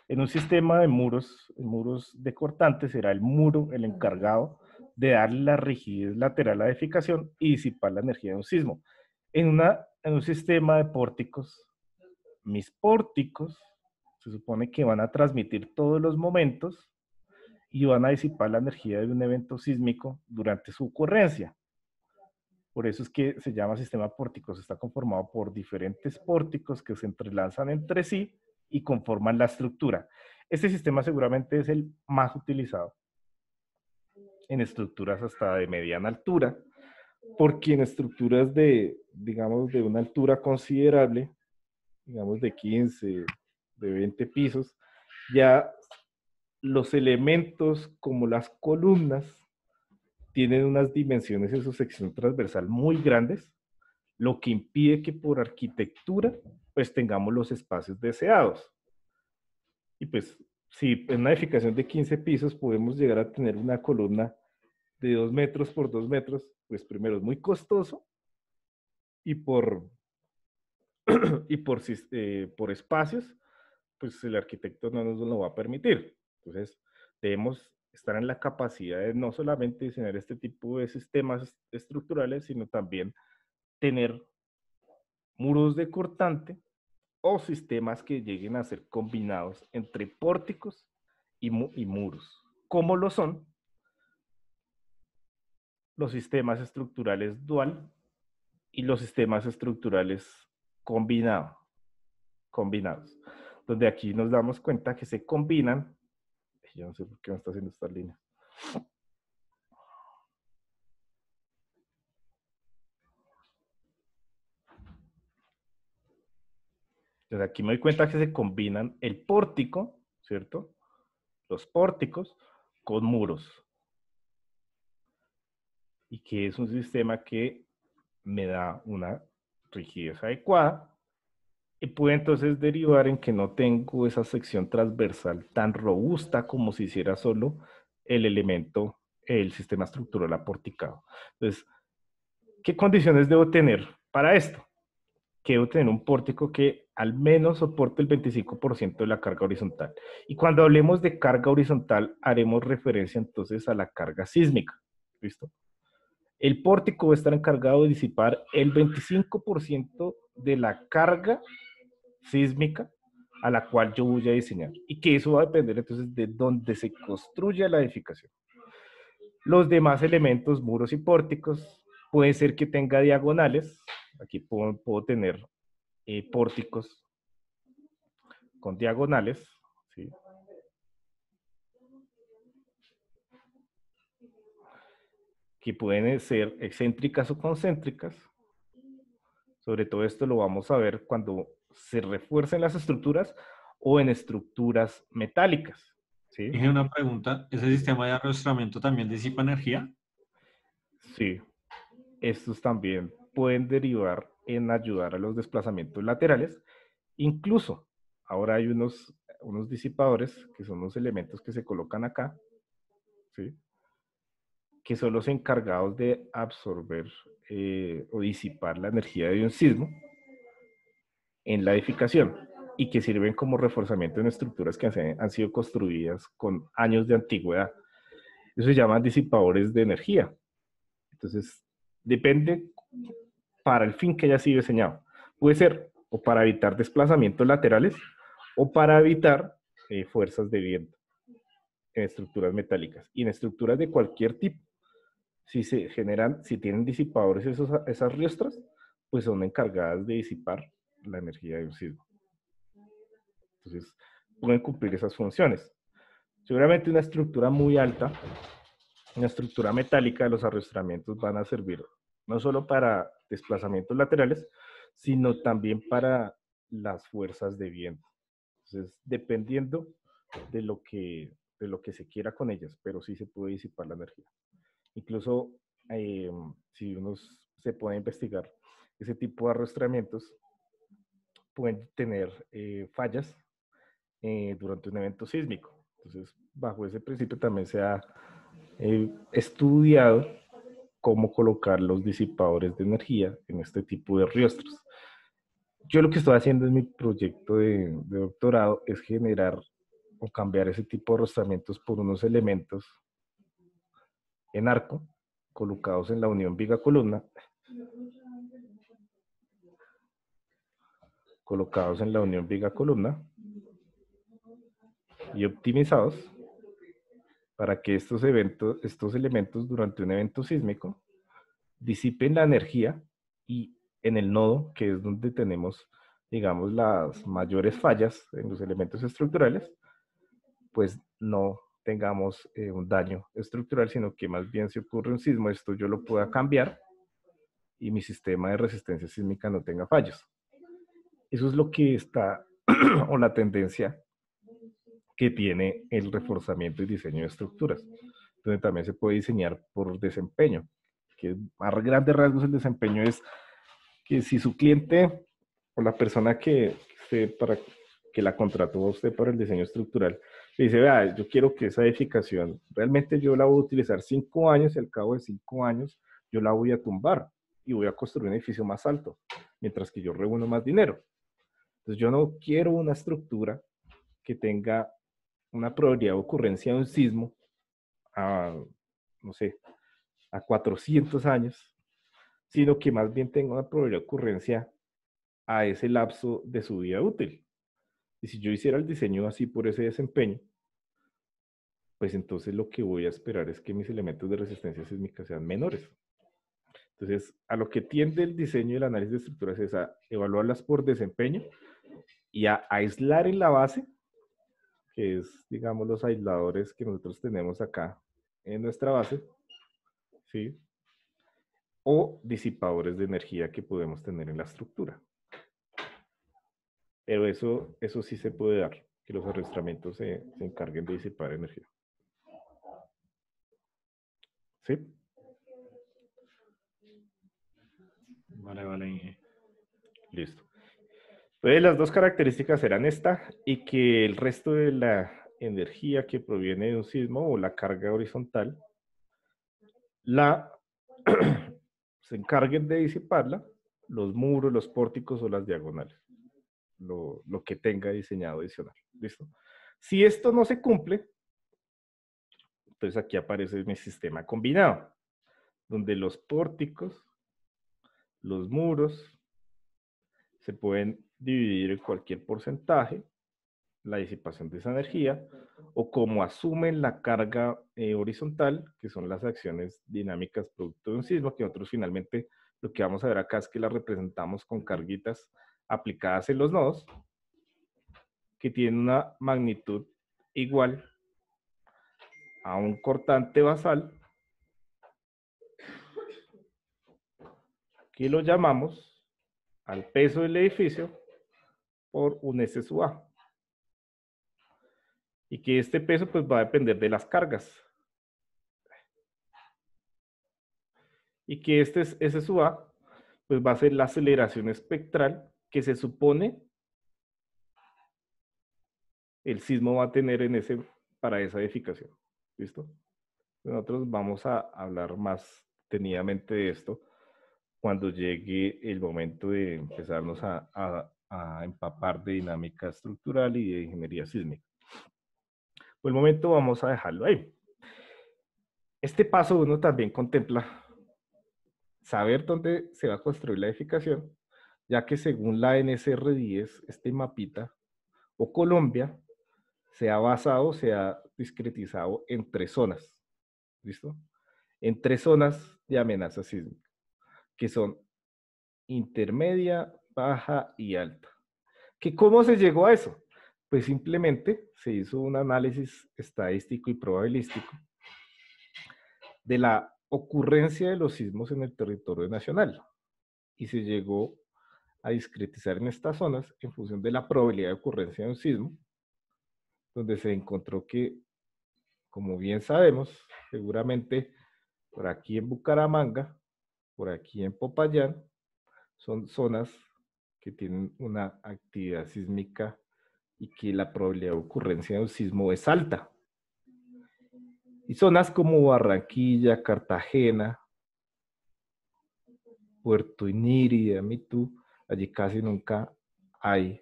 [SPEAKER 1] En un sistema de muros de cortantes será el muro el encargado de darle la rigidez lateral a la edificación y disipar la energía de un sismo. En un sistema de pórticos, mis pórticos se supone que van a transmitir todos los momentos y van a disipar la energía de un evento sísmico durante su ocurrencia. Por eso es que se llama sistema pórticos. Está conformado por diferentes pórticos que se entrelazan entre sí y conforman la estructura. Este sistema seguramente es el más utilizado en estructuras hasta de mediana altura, porque en estructuras digamos, de una altura considerable, digamos de 15, de 20 pisos, ya los elementos como las columnas tienen unas dimensiones en su sección transversal muy grandes, lo que impide que por arquitectura pues tengamos los espacios deseados. Y pues si en una edificación de 15 pisos podemos llegar a tener una columna de 2 metros por 2 metros, pues primero es muy costoso y por espacios, pues el arquitecto no nos lo va a permitir. Entonces, debemos estar en la capacidad de no solamente diseñar este tipo de sistemas estructurales, sino también tener muros de cortante o sistemas que lleguen a ser combinados entre pórticos y muros. ¿Cómo lo son los sistemas estructurales dual y los sistemas estructurales combinados? Donde aquí nos damos cuenta que se combinan. Yo no sé por qué me está haciendo esta línea. Entonces aquí me doy cuenta que se combinan el pórtico, ¿cierto? Los pórticos con muros. y que es un sistema que me da una rigidez adecuada y puede entonces derivar en que no tengo esa sección transversal tan robusta como si hiciera solo el elemento, el sistema estructural aporticado. Entonces, ¿qué condiciones debo tener para esto? Que debo tener un pórtico que al menos soporte el 25% de la carga horizontal. Y cuando hablemos de carga horizontal, haremos referencia entonces a la carga sísmica. ¿Listo? El pórtico va a estar encargado de disipar el 25% de la carga sísmica a la cual yo voy a diseñar. Y que eso va a depender entonces de dónde se construya la edificación. Los demás elementos, muros y pórticos, puede ser que tenga diagonales. Aquí puedo tener pórticos con diagonales, ¿sí? Que pueden ser excéntricas o concéntricas. Sobre todo esto lo vamos a ver cuando se refuercen las estructuras o en estructuras metálicas, ¿sí?
[SPEAKER 3] Dije una pregunta, ¿ese sistema de arrastramiento también disipa energía?
[SPEAKER 1] Sí, estos también pueden derivar en ayudar a los desplazamientos laterales. Incluso, ahora hay unos disipadores, que son los elementos que se colocan acá, ¿sí? Que son los encargados de absorber o disipar la energía de un sismo en la edificación y que sirven como reforzamiento en estructuras que han sido construidas con años de antigüedad. Eso se llaman disipadores de energía. Entonces, depende para el fin que haya sido diseñado. Puede ser o para evitar desplazamientos laterales o para evitar fuerzas de viento en estructuras metálicas y en estructuras de cualquier tipo. Si se generan, si tienen disipadores esas riestras, pues son encargadas de disipar la energía de un sismo. Entonces, pueden cumplir esas funciones. Seguramente una estructura muy alta, una estructura metálica, los arrastramientos van a servir no solo para desplazamientos laterales, sino también para las fuerzas de viento. Entonces, dependiendo de lo que se quiera con ellas, pero sí se puede disipar la energía. Incluso si uno se puede investigar, ese tipo de arrastramientos pueden tener fallas durante un evento sísmico. Entonces, bajo ese principio también se ha estudiado cómo colocar los disipadores de energía en este tipo de riostros. Yo lo que estoy haciendo en mi proyecto de doctorado es generar o cambiar ese tipo de arrastramientos por unos elementos en arco colocados en la unión viga-columna, y optimizados para que estos elementos durante un evento sísmico disipen la energía y en el nodo, que es donde tenemos, digamos, las mayores fallas en los elementos estructurales, pues no tengamos un daño estructural, sino que más bien si ocurre un sismo, esto yo lo pueda cambiar y mi sistema de resistencia sísmica no tenga fallos. Eso es lo que está, o la tendencia que tiene el reforzamiento y diseño de estructuras, donde también se puede diseñar por desempeño, que a grandes rasgos el desempeño es que si su cliente o la persona para que la contrató a usted para el diseño estructural, le dice, vea, yo quiero que esa edificación, realmente yo la voy a utilizar 5 años y al cabo de 5 años yo la voy a tumbar y voy a construir un edificio más alto, mientras que yo reúno más dinero. Entonces yo no quiero una estructura que tenga una probabilidad de ocurrencia de un sismo a, no sé, a 400 años, sino que más bien tenga una probabilidad de ocurrencia a ese lapso de su vida útil. Y si yo hiciera el diseño así por ese desempeño, pues entonces lo que voy a esperar es que mis elementos de resistencia sísmica sean menores. Entonces, a lo que tiende el diseño y el análisis de estructuras es a evaluarlas por desempeño y a aislar en la base, que es, digamos, los aisladores que nosotros tenemos acá en nuestra base, ¿sí? O disipadores de energía que podemos tener en la estructura. Pero eso sí se puede dar, que los arrastramientos se encarguen de disipar energía. ¿Sí?
[SPEAKER 3] Vale, Inge.
[SPEAKER 1] Listo. Entonces, las dos características eran esta y que el resto de la energía que proviene de un sismo o la carga horizontal la se encarguen de disiparla los muros, los pórticos o las diagonales, lo que tenga diseñado adicional. ¿Listo? Si esto no se cumple, entonces aquí aparece mi sistema combinado, donde los pórticos, los muros, se pueden dividir en cualquier porcentaje, la disipación de esa energía, o como asumen la carga horizontal, que son las acciones dinámicas producto de un sismo, que nosotros finalmente lo que vamos a ver acá es que las representamos con carguitas aplicadas en los nodos, que tienen una magnitud igual a un cortante basal, que lo llamamos al peso del edificio por un S sub A. Y que este peso pues va a depender de las cargas. Y que este S sub A pues va a ser la aceleración espectral que se supone el sismo va a tener para esa edificación. ¿Listo? Nosotros vamos a hablar más detenidamente de esto cuando llegue el momento de empezarnos a empapar de dinámica estructural y de ingeniería sísmica. Por el momento vamos a dejarlo ahí. Este paso 1 también contempla saber dónde se va a construir la edificación, ya que según la NSR10, este mapita, o Colombia, se ha basado, se ha discretizado en 3 zonas. ¿Listo? En 3 zonas de amenaza sísmica, que son intermedia, baja y alta. ¿Que cómo se llegó a eso? Pues simplemente se hizo un análisis estadístico y probabilístico de la ocurrencia de los sismos en el territorio nacional y se llegó a discretizar en estas zonas en función de la probabilidad de ocurrencia de un sismo, donde se encontró que, como bien sabemos, seguramente por aquí en Bucaramanga, por aquí en Popayán, son zonas que tienen una actividad sísmica y que la probabilidad de ocurrencia de un sismo es alta. Y zonas como Barranquilla, Cartagena, Puerto Inírida, Mitú, allí casi nunca hay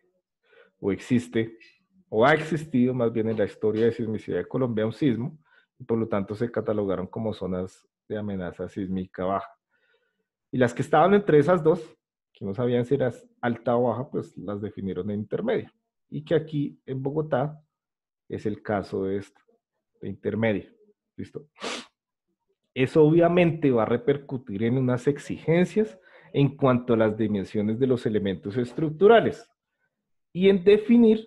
[SPEAKER 1] o existe, o ha existido más bien en la historia de sismicidad de Colombia un sismo, y por lo tanto se catalogaron como zonas de amenaza sísmica baja. Y las que estaban entre esas dos, que no sabían si era alta o baja, pues las definieron en intermedia. Y que aquí en Bogotá es el caso de esto, de intermedia. ¿Listo? Eso obviamente va a repercutir en unas exigencias en cuanto a las dimensiones de los elementos estructurales y en definir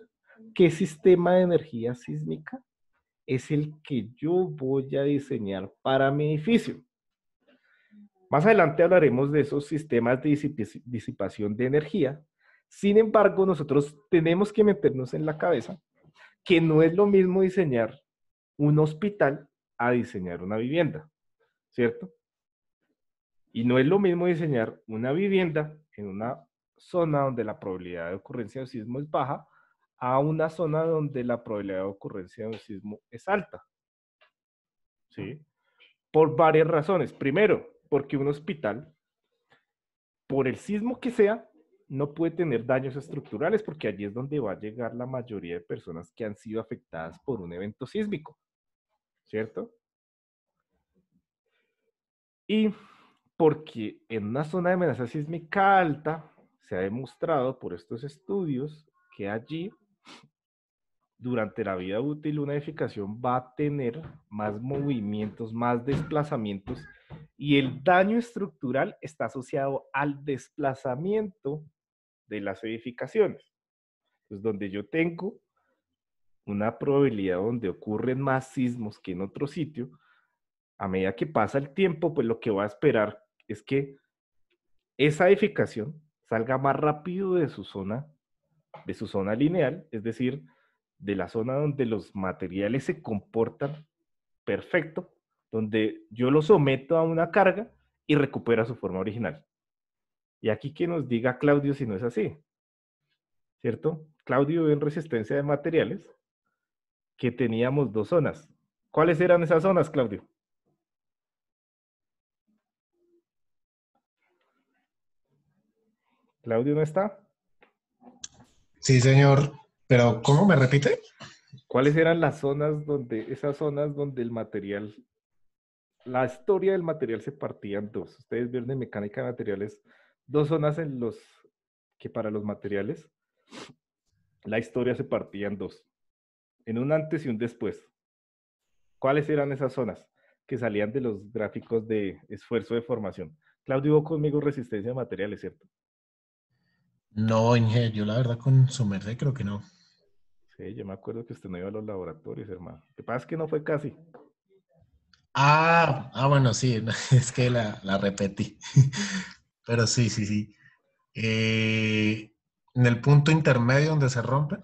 [SPEAKER 1] qué sistema de energía sísmica es el que yo voy a diseñar para mi edificio. Más adelante hablaremos de esos sistemas de disipación de energía. Sin embargo, nosotros tenemos que meternos en la cabeza que no es lo mismo diseñar un hospital a diseñar una vivienda, ¿cierto? Y no es lo mismo diseñar una vivienda en una zona donde la probabilidad de ocurrencia de un sismo es baja a una zona donde la probabilidad de ocurrencia de un sismo es alta. ¿Sí? Por varias razones. Primero, porque un hospital, por el sismo que sea, no puede tener daños estructurales porque allí es donde va a llegar la mayoría de personas que han sido afectadas por un evento sísmico. ¿Cierto? Y porque en una zona de amenaza sísmica alta se ha demostrado por estos estudios que allí durante la vida útil una edificación va a tener más movimientos, más desplazamientos y el daño estructural está asociado al desplazamiento de las edificaciones. Pues donde yo tengo una probabilidad donde ocurren más sismos que en otro sitio, a medida que pasa el tiempo, pues lo que va a esperar es que esa edificación salga más rápido de su zona lineal, es decir, de la zona donde los materiales se comportan perfecto, donde yo lo someto a una carga y recupera su forma original. Y aquí que nos diga Claudio si no es así, ¿cierto? Claudio ve en resistencia de materiales que teníamos dos zonas. ¿Cuáles eran esas zonas, Claudio? ¿Claudio no está?
[SPEAKER 4] Sí, señor. Pero, ¿cómo me repite?
[SPEAKER 1] ¿Cuáles eran las zonas esas zonas donde el material, la historia del material se partía en dos? Ustedes vieron en mecánica de materiales dos zonas en los que para los materiales la historia se partía en dos, en un antes y un después. ¿Cuáles eran esas zonas que salían de los gráficos de esfuerzo de formación? Claudio, vos conmigo resistencia de materiales, ¿cierto?
[SPEAKER 4] No, Inge, yo la verdad con su merced creo que no.
[SPEAKER 1] Sí, yo me acuerdo que usted no iba a los laboratorios, hermano. Lo que pasa es que no fue casi.
[SPEAKER 4] Bueno, sí, es que la repetí. Pero sí, sí, sí. En el punto intermedio donde se rompe.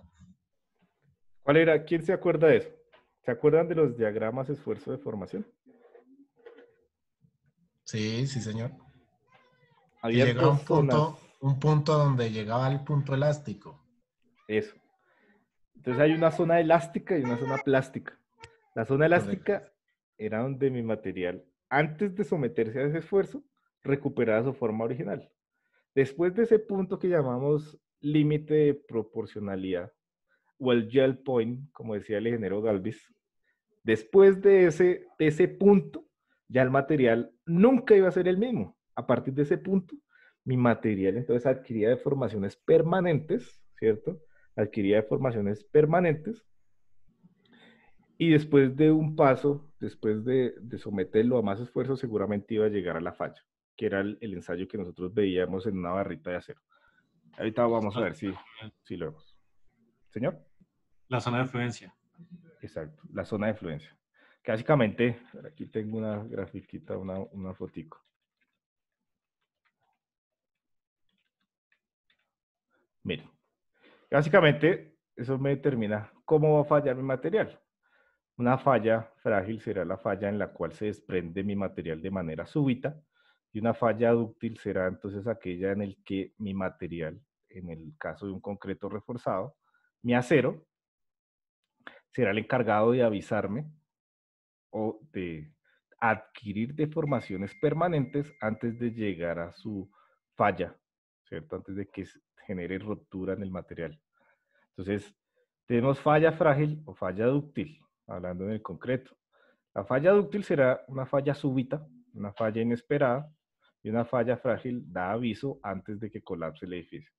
[SPEAKER 1] ¿Cuál era? ¿Quién se acuerda de eso? ¿Se acuerdan de los diagramas esfuerzo de formación?
[SPEAKER 4] Sí, sí, señor. Que
[SPEAKER 1] Había
[SPEAKER 4] llegaba
[SPEAKER 1] dos
[SPEAKER 4] a
[SPEAKER 1] zonas.
[SPEAKER 4] un punto donde llegaba al punto elástico.
[SPEAKER 1] Eso. Entonces hay una zona elástica y una zona plástica. La zona
[SPEAKER 4] Correcto.
[SPEAKER 1] elástica era donde mi material, antes de someterse a ese esfuerzo, recuperaba su forma original. Después de ese punto que llamamos límite de proporcionalidad, o el gel point, como decía el ingeniero Galvis, después de ese punto, ya el material nunca iba a ser el mismo. A partir de ese punto, mi material entonces adquiría deformaciones permanentes, ¿cierto? Adquiría deformaciones permanentes y después de un paso, después de someterlo a más esfuerzo, seguramente iba a llegar a la falla, que era el ensayo que nosotros veíamos en una barrita de acero. Ahorita vamos a ver si lo vemos. ¿Señor?
[SPEAKER 3] La zona de fluencia.
[SPEAKER 1] Exacto, la zona de fluencia. Que básicamente, aquí tengo una grafiquita, una fotico. Miren, básicamente eso me determina cómo va a fallar mi material. Una falla frágil será la falla en la cual se desprende mi material de manera súbita y una falla dúctil será entonces aquella en el que mi material, en el caso de un concreto reforzado, mi acero, será el encargado de avisarme o de adquirir deformaciones permanentes antes de llegar a su falla, ¿cierto? Antes de que genere ruptura en el material. Entonces, tenemos falla frágil o falla dúctil, hablando en el concreto. La falla dúctil será una falla súbita, una falla inesperada, y una falla frágil da aviso antes de que colapse el edificio.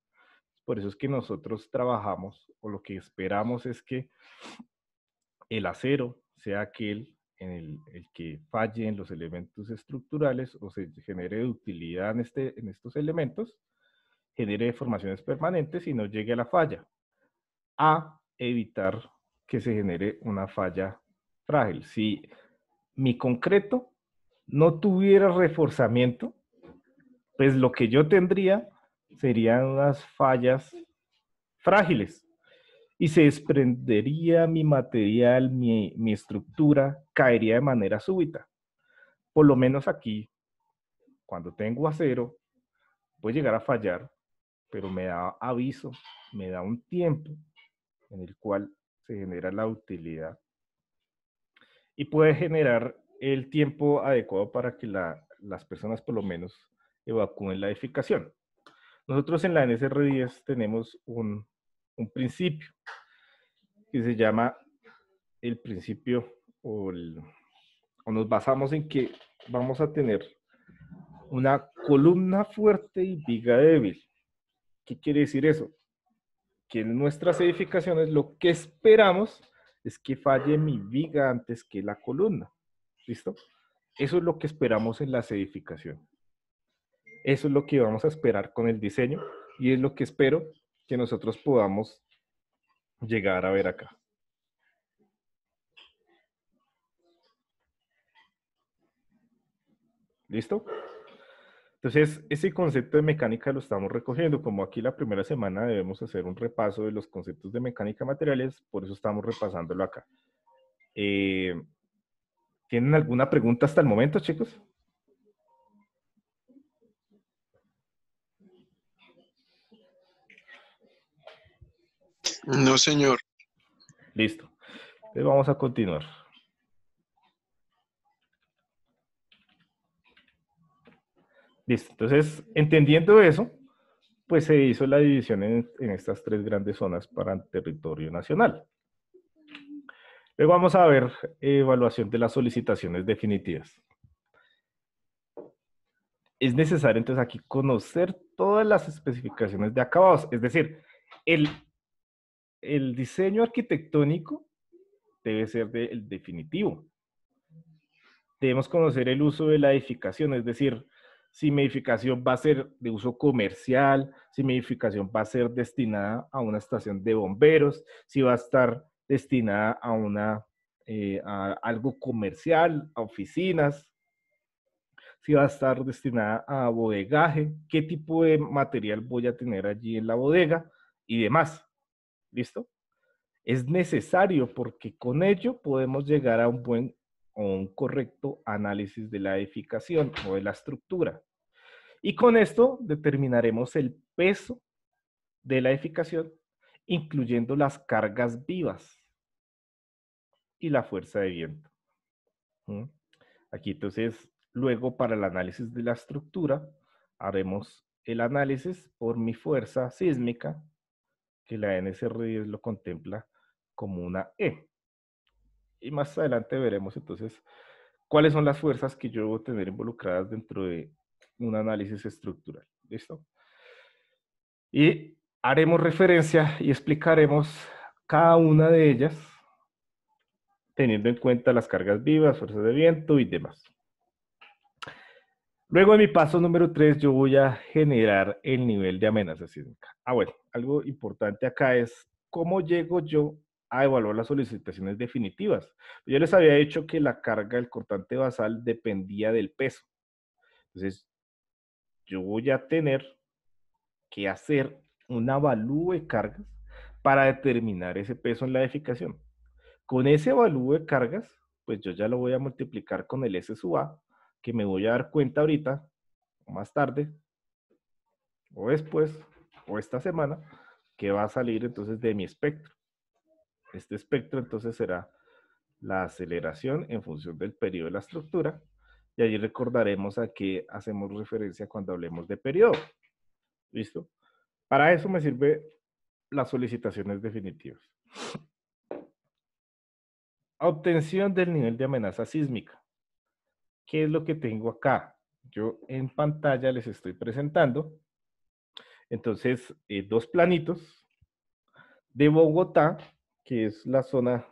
[SPEAKER 1] Por eso es que nosotros trabajamos, o lo que esperamos es que el acero sea aquel en el que falle en los elementos estructurales o se genere ductilidad en estos elementos, genere deformaciones permanentes y no llegue a la falla, a evitar que se genere una falla frágil. Si mi concreto no tuviera reforzamiento, pues lo que yo tendría serían unas fallas frágiles y se desprendería mi material, mi estructura, caería de manera súbita. Por lo menos aquí, cuando tengo acero, puede llegar a fallar, pero me da aviso, me da un tiempo en el cual se genera la utilidad y puede generar el tiempo adecuado para que las personas por lo menos evacúen la edificación. Nosotros en la NSR10 tenemos un principio que se llama el principio o nos basamos en que vamos a tener una columna fuerte y viga débil. ¿Qué quiere decir eso? Que en nuestras edificaciones lo que esperamos es que falle mi viga antes que la columna. ¿Listo? Eso es lo que esperamos en las edificaciones. Eso es lo que vamos a esperar con el diseño y es lo que espero que nosotros podamos llegar a ver acá. ¿Listo? Entonces, ese concepto de mecánica lo estamos recogiendo. Como aquí la primera semana debemos hacer un repaso de los conceptos de mecánica de materiales, por eso estamos repasándolo acá. ¿Tienen alguna pregunta hasta el momento, chicos?
[SPEAKER 5] No, señor.
[SPEAKER 1] Listo. Entonces vamos a continuar. Listo. Entonces, entendiendo eso, pues se hizo la división en estas tres grandes zonas para el territorio nacional. Luego vamos a ver evaluación de las solicitaciones definitivas. Es necesario entonces aquí conocer todas las especificaciones de acabados, es decir, el diseño arquitectónico debe ser el definitivo. Debemos conocer el uso de la edificación, es decir, si mi edificación va a ser de uso comercial, si mi edificación va a ser destinada a una estación de bomberos, si va a estar destinada a algo comercial, a oficinas, si va a estar destinada a bodegaje, qué tipo de material voy a tener allí en la bodega y demás. ¿Listo? Es necesario porque con ello podemos llegar a un buen o un correcto análisis de la edificación o de la estructura. Y con esto determinaremos el peso de la edificación, incluyendo las cargas vivas y la fuerza de viento. Aquí entonces, luego para el análisis de la estructura, haremos el análisis por mi fuerza sísmica, que la NSR10 lo contempla como una E. Y más adelante veremos entonces cuáles son las fuerzas que yo debo tener involucradas dentro de un análisis estructural. ¿Listo? Y haremos referencia y explicaremos cada una de ellas teniendo en cuenta las cargas vivas, fuerzas de viento y demás. Luego en mi paso número 3 yo voy a generar el nivel de amenaza sísmica. Bueno, algo importante acá es cómo llego yo a evaluar las solicitaciones definitivas. Yo les había dicho que la carga del cortante basal dependía del peso. Entonces, yo voy a tener que hacer un avalúo de cargas para determinar ese peso en la edificación. Con ese avalúo de cargas, pues yo ya lo voy a multiplicar con el S sub A, que me voy a dar cuenta ahorita, o más tarde, o después, o esta semana, que va a salir entonces de mi espectro. Este espectro entonces será la aceleración en función del periodo de la estructura, y allí recordaremos a qué hacemos referencia cuando hablemos de periodo. ¿Listo? Para eso me sirve las solicitaciones definitivas. Obtención del nivel de amenaza sísmica. ¿Qué es lo que tengo acá? Yo en pantalla les estoy presentando, entonces, dos planitos de Bogotá, que es la zona,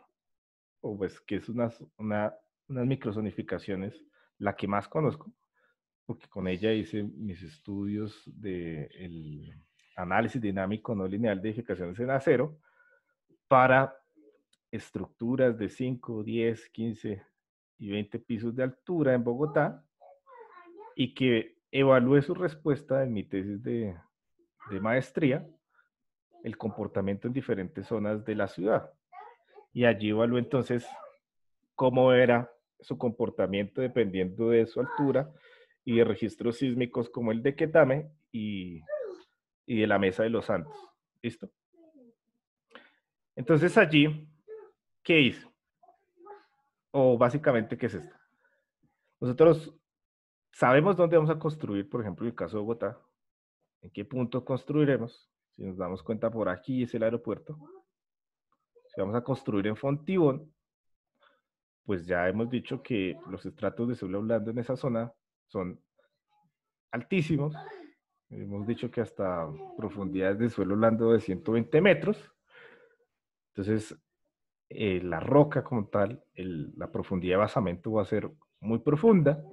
[SPEAKER 1] o pues que es unas microzonificaciones, la que más conozco, porque con ella hice mis estudios del análisis dinámico no lineal de edificaciones en acero para estructuras de 5, 10, 15 y 20 pisos de altura en Bogotá, y que evalué su respuesta en mi tesis de maestría, el comportamiento en diferentes zonas de la ciudad. Y allí evalué entonces cómo era su comportamiento dependiendo de su altura y de registros sísmicos como el de Quetame y de la Mesa de los Santos. ¿Listo? Entonces allí, ¿qué hice? O básicamente, ¿qué es esto? Nosotros sabemos dónde vamos a construir, por ejemplo, en el caso de Bogotá, en qué punto construiremos. Si nos damos cuenta, por aquí es el aeropuerto. Si vamos a construir en Fontibón, pues ya hemos dicho que los estratos de suelo blando en esa zona son altísimos. Hemos dicho que hasta profundidades de suelo blando de 120 metros. Entonces, la roca como tal, la profundidad de basamento va a ser muy profunda.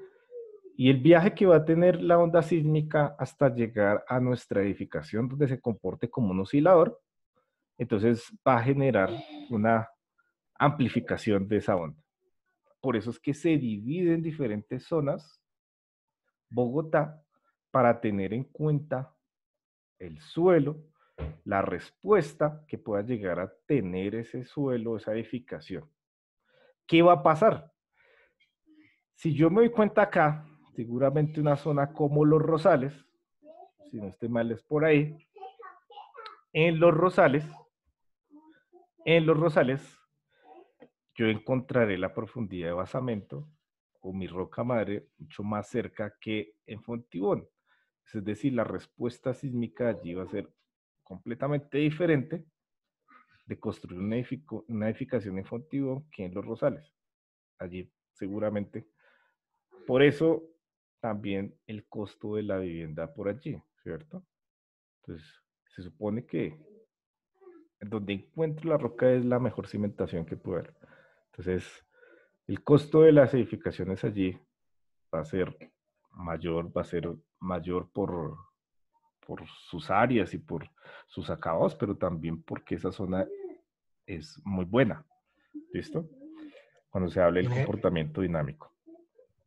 [SPEAKER 1] Y el viaje que va a tener la onda sísmica hasta llegar a nuestra edificación donde se comporte como un oscilador, entonces va a generar una amplificación de esa onda. Por eso es que se divide en diferentes zonas Bogotá para tener en cuenta el suelo, la respuesta que pueda llegar a tener ese suelo, esa edificación. ¿Qué va a pasar? Si yo me doy cuenta acá, seguramente una zona como Los Rosales, si no estoy mal es por ahí, en Los Rosales, En los rosales, yo encontraré la profundidad de basamento o mi roca madre mucho más cerca que en Fontibón. Es decir, la respuesta sísmica allí va a ser completamente diferente de construir una edificación en Fontibón que en Los Rosales. Allí seguramente. Por eso también el costo de la vivienda por allí, ¿cierto? Entonces, se supone que donde encuentro la roca es la mejor cimentación que puede haber. Entonces, el costo de las edificaciones allí va a ser mayor por sus áreas y por sus acabados, pero también porque esa zona es muy buena. ¿Listo? Cuando se habla del comportamiento dinámico.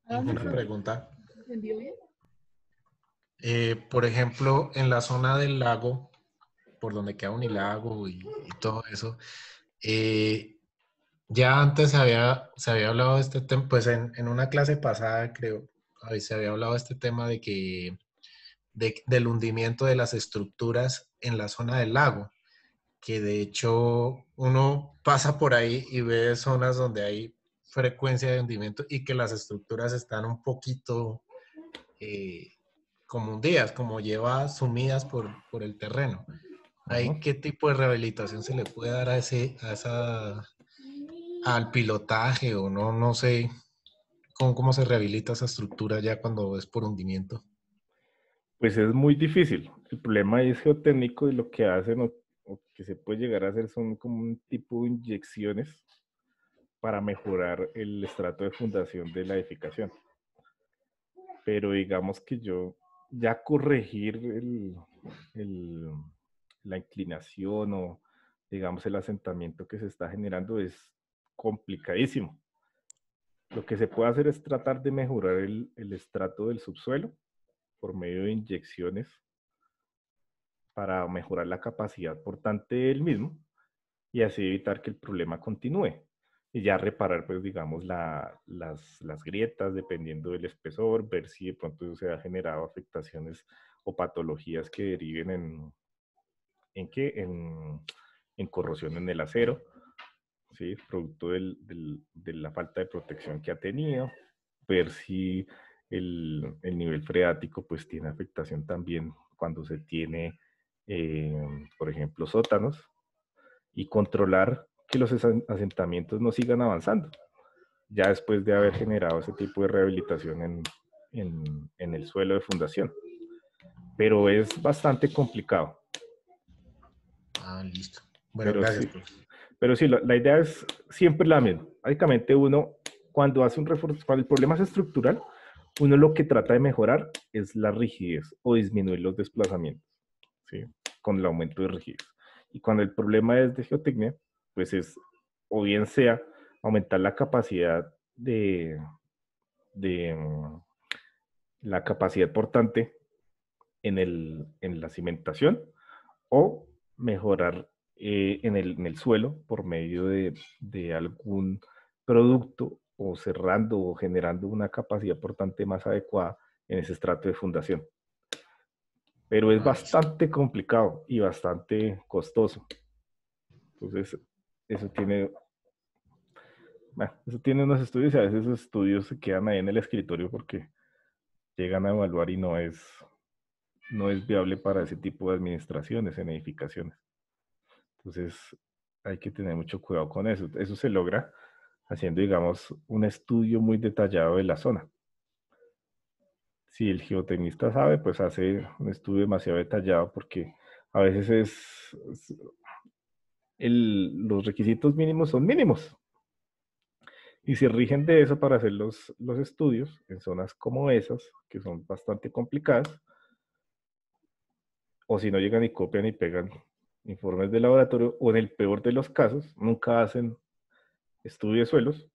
[SPEAKER 4] Una pregunta. Por ejemplo, en la zona del lago, por donde queda Unilago y todo eso, ya antes se había hablado de este tema, pues en una clase pasada creo, se había hablado de este tema de que del hundimiento de las estructuras en la zona del lago, que de hecho uno pasa por ahí y ve zonas donde hay frecuencia de hundimiento y que las estructuras están un poquito como hundidas, como llevadas, sumidas por el terreno. ¿Ahí qué tipo de rehabilitación se le puede dar al pilotaje o no sé cómo se rehabilita esa estructura ya cuando es por hundimiento?
[SPEAKER 1] Pues es muy difícil. El problema es geotécnico y lo que hacen o que se puede llegar a hacer son como un tipo de inyecciones para mejorar el estrato de fundación de la edificación. Pero digamos que yo ya corregir la inclinación o digamos el asentamiento que se está generando es complicadísimo. Lo que se puede hacer es tratar de mejorar el estrato del subsuelo por medio de inyecciones para mejorar la capacidad portante del mismo y así evitar que el problema continúe. Y ya reparar, pues, digamos, las grietas dependiendo del espesor, ver si de pronto se ha generado afectaciones o patologías que deriven ¿en qué? En corrosión en el acero, ¿sí? Producto de la falta de protección que ha tenido, ver si el nivel freático pues tiene afectación también cuando se tiene, por ejemplo, sótanos, y controlar que los asentamientos no sigan avanzando, ya después de haber generado ese tipo de rehabilitación en el suelo de fundación. Pero es bastante complicado.
[SPEAKER 4] Ah, listo. Bueno, gracias.
[SPEAKER 1] Pero sí, la idea es siempre la misma. Básicamente uno, cuando hace un refuerzo, cuando el problema es estructural, uno lo que trata de mejorar es la rigidez o disminuir los desplazamientos, ¿sí? Con el aumento de rigidez. Y cuando el problema es de geotecnia, pues es, o bien sea, aumentar la capacidad la capacidad portante en la cimentación o mejorar en el suelo por medio de algún producto o cerrando o generando una capacidad portante más adecuada en ese estrato de fundación. Pero es bastante complicado y bastante costoso. Entonces, eso tiene unos estudios y a veces esos estudios se quedan ahí en el escritorio porque llegan a evaluar y no es viable para ese tipo de administraciones en edificaciones. Entonces, hay que tener mucho cuidado con eso. Eso se logra haciendo, digamos, un estudio muy detallado de la zona. Si el geotecnista sabe, pues hace un estudio demasiado detallado porque a veces los requisitos mínimos son mínimos. Y se rigen de eso para hacer los estudios en zonas como esas, que son bastante complicadas, o si no llegan y copian y pegan informes de laboratorio, o en el peor de los casos, nunca hacen estudio de suelos,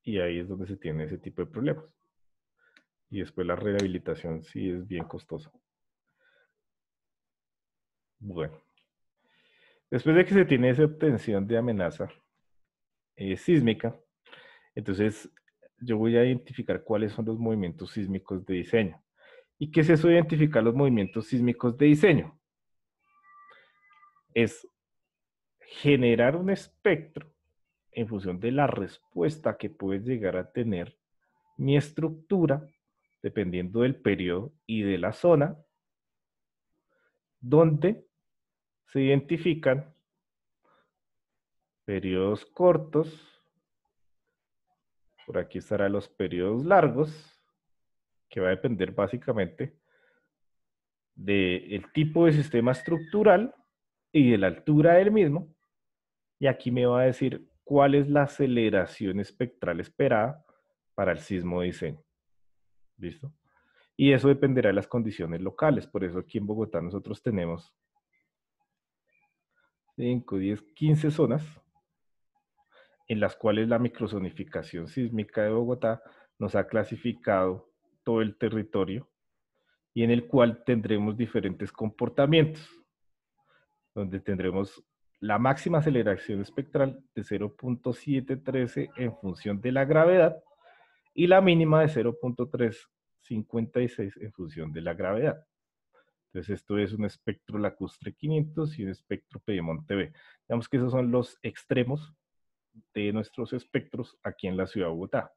[SPEAKER 1] y ahí es donde se tiene ese tipo de problemas. Y después la rehabilitación sí es bien costosa. Bueno, después de que se tiene esa obtención de amenaza sísmica, entonces yo voy a identificar cuáles son los movimientos sísmicos de diseño. ¿Y qué es eso de identificar los movimientos sísmicos de diseño? Es generar un espectro en función de la respuesta que puede llegar a tener mi estructura, dependiendo del periodo y de la zona, donde se identifican periodos cortos, por aquí estarán los periodos largos, que va a depender básicamente del tipo de sistema estructural y de la altura del mismo, y aquí me va a decir cuál es la aceleración espectral esperada para el sismo de diseño. ¿Listo? Y eso dependerá de las condiciones locales. Por eso aquí en Bogotá nosotros tenemos 5, 10, 15 zonas en las cuales la microzonificación sísmica de Bogotá nos ha clasificado todo el territorio y en el cual tendremos diferentes comportamientos, donde tendremos la máxima aceleración espectral de 0.713 en función de la gravedad y la mínima de 0.356 en función de la gravedad. Entonces esto es un espectro lacustre 500 y un espectro Piedemonte B. Digamos que esos son los extremos de nuestros espectros aquí en la ciudad de Bogotá.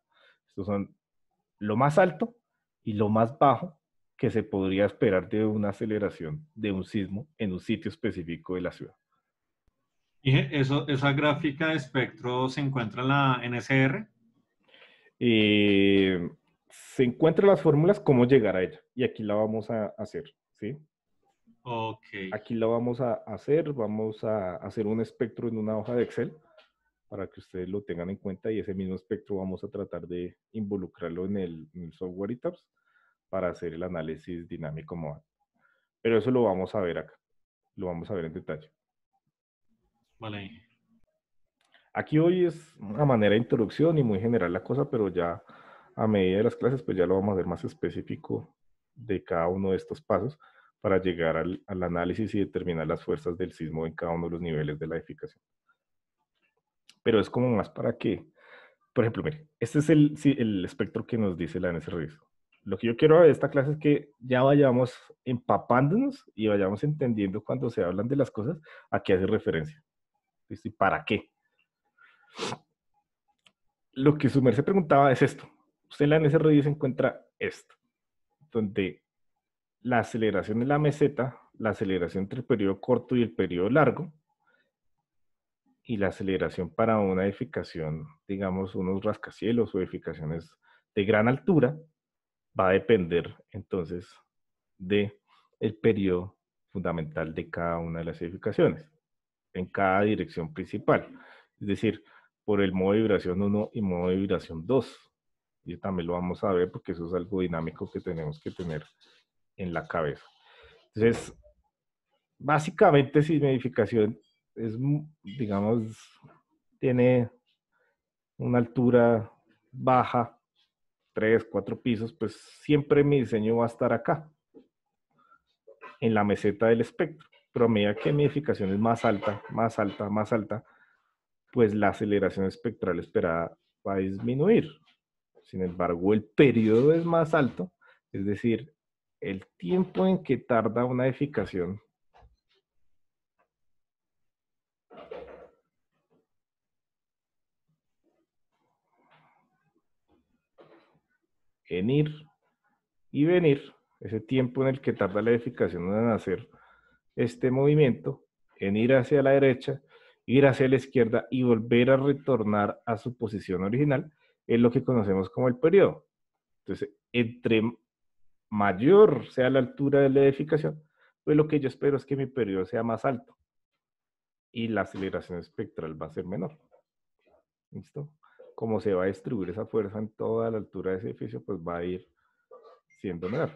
[SPEAKER 1] Estos son lo más alto y lo más bajo que se podría esperar de una aceleración de un sismo en un sitio específico de la ciudad.
[SPEAKER 3] ¿Y esa gráfica de espectro se encuentra en la NSR?
[SPEAKER 1] Se encuentran las fórmulas, cómo llegar a ella. Y aquí la vamos a hacer, ¿sí?
[SPEAKER 3] Ok.
[SPEAKER 1] Aquí la vamos a hacer. Vamos a hacer un espectro en una hoja de Excel para que ustedes lo tengan en cuenta y ese mismo espectro vamos a tratar de involucrarlo en el software ETABS para hacer el análisis dinámico modal. Pero eso lo vamos a ver acá. Lo vamos a ver en detalle.
[SPEAKER 3] Vale.
[SPEAKER 1] Aquí hoy es una manera de introducción y muy general la cosa, pero ya a medida de las clases, pues ya lo vamos a ver más específico de cada uno de estos pasos para llegar al análisis y determinar las fuerzas del sismo en cada uno de los niveles de la edificación. Pero es como más para que, por ejemplo, mire, este es el espectro que nos dice la NSRIS. Lo que yo quiero de esta clase es que ya vayamos empapándonos y vayamos entendiendo cuando se hablan de las cosas a qué hace referencia. ¿Listo? ¿Y para qué? Lo que su merced preguntaba es esto. Usted en la NSRI se encuentra esto, donde la aceleración de la meseta, la aceleración entre el periodo corto y el periodo largo, y la aceleración para una edificación, digamos, unos rascacielos o edificaciones de gran altura, va a depender entonces de el periodo fundamental de cada una de las edificaciones, en cada dirección principal. Es decir, por el modo de vibración 1 y modo de vibración 2. Y también lo vamos a ver porque eso es algo dinámico que tenemos que tener en la cabeza. Entonces, básicamente, si mi edificación es, digamos, tiene una altura baja, 3, 4 pisos, pues siempre mi diseño va a estar acá, en la meseta del espectro. Pero a medida que mi edificación es más alta, más alta, más alta, pues la aceleración espectral esperada va a disminuir. Sin embargo, el periodo es más alto, es decir, el tiempo en que tarda una edificación en ir y venir, ese tiempo en el que tarda la edificación en hacer este movimiento, en ir hacia la derecha, ir hacia la izquierda y volver a retornar a su posición original, es lo que conocemos como el periodo. Entonces, entre mayor sea la altura de la edificación, pues lo que yo espero es que mi periodo sea más alto y la aceleración espectral va a ser menor. ¿Listo? Como se va a distribuir esa fuerza en toda la altura de ese edificio, pues va a ir siendo menor.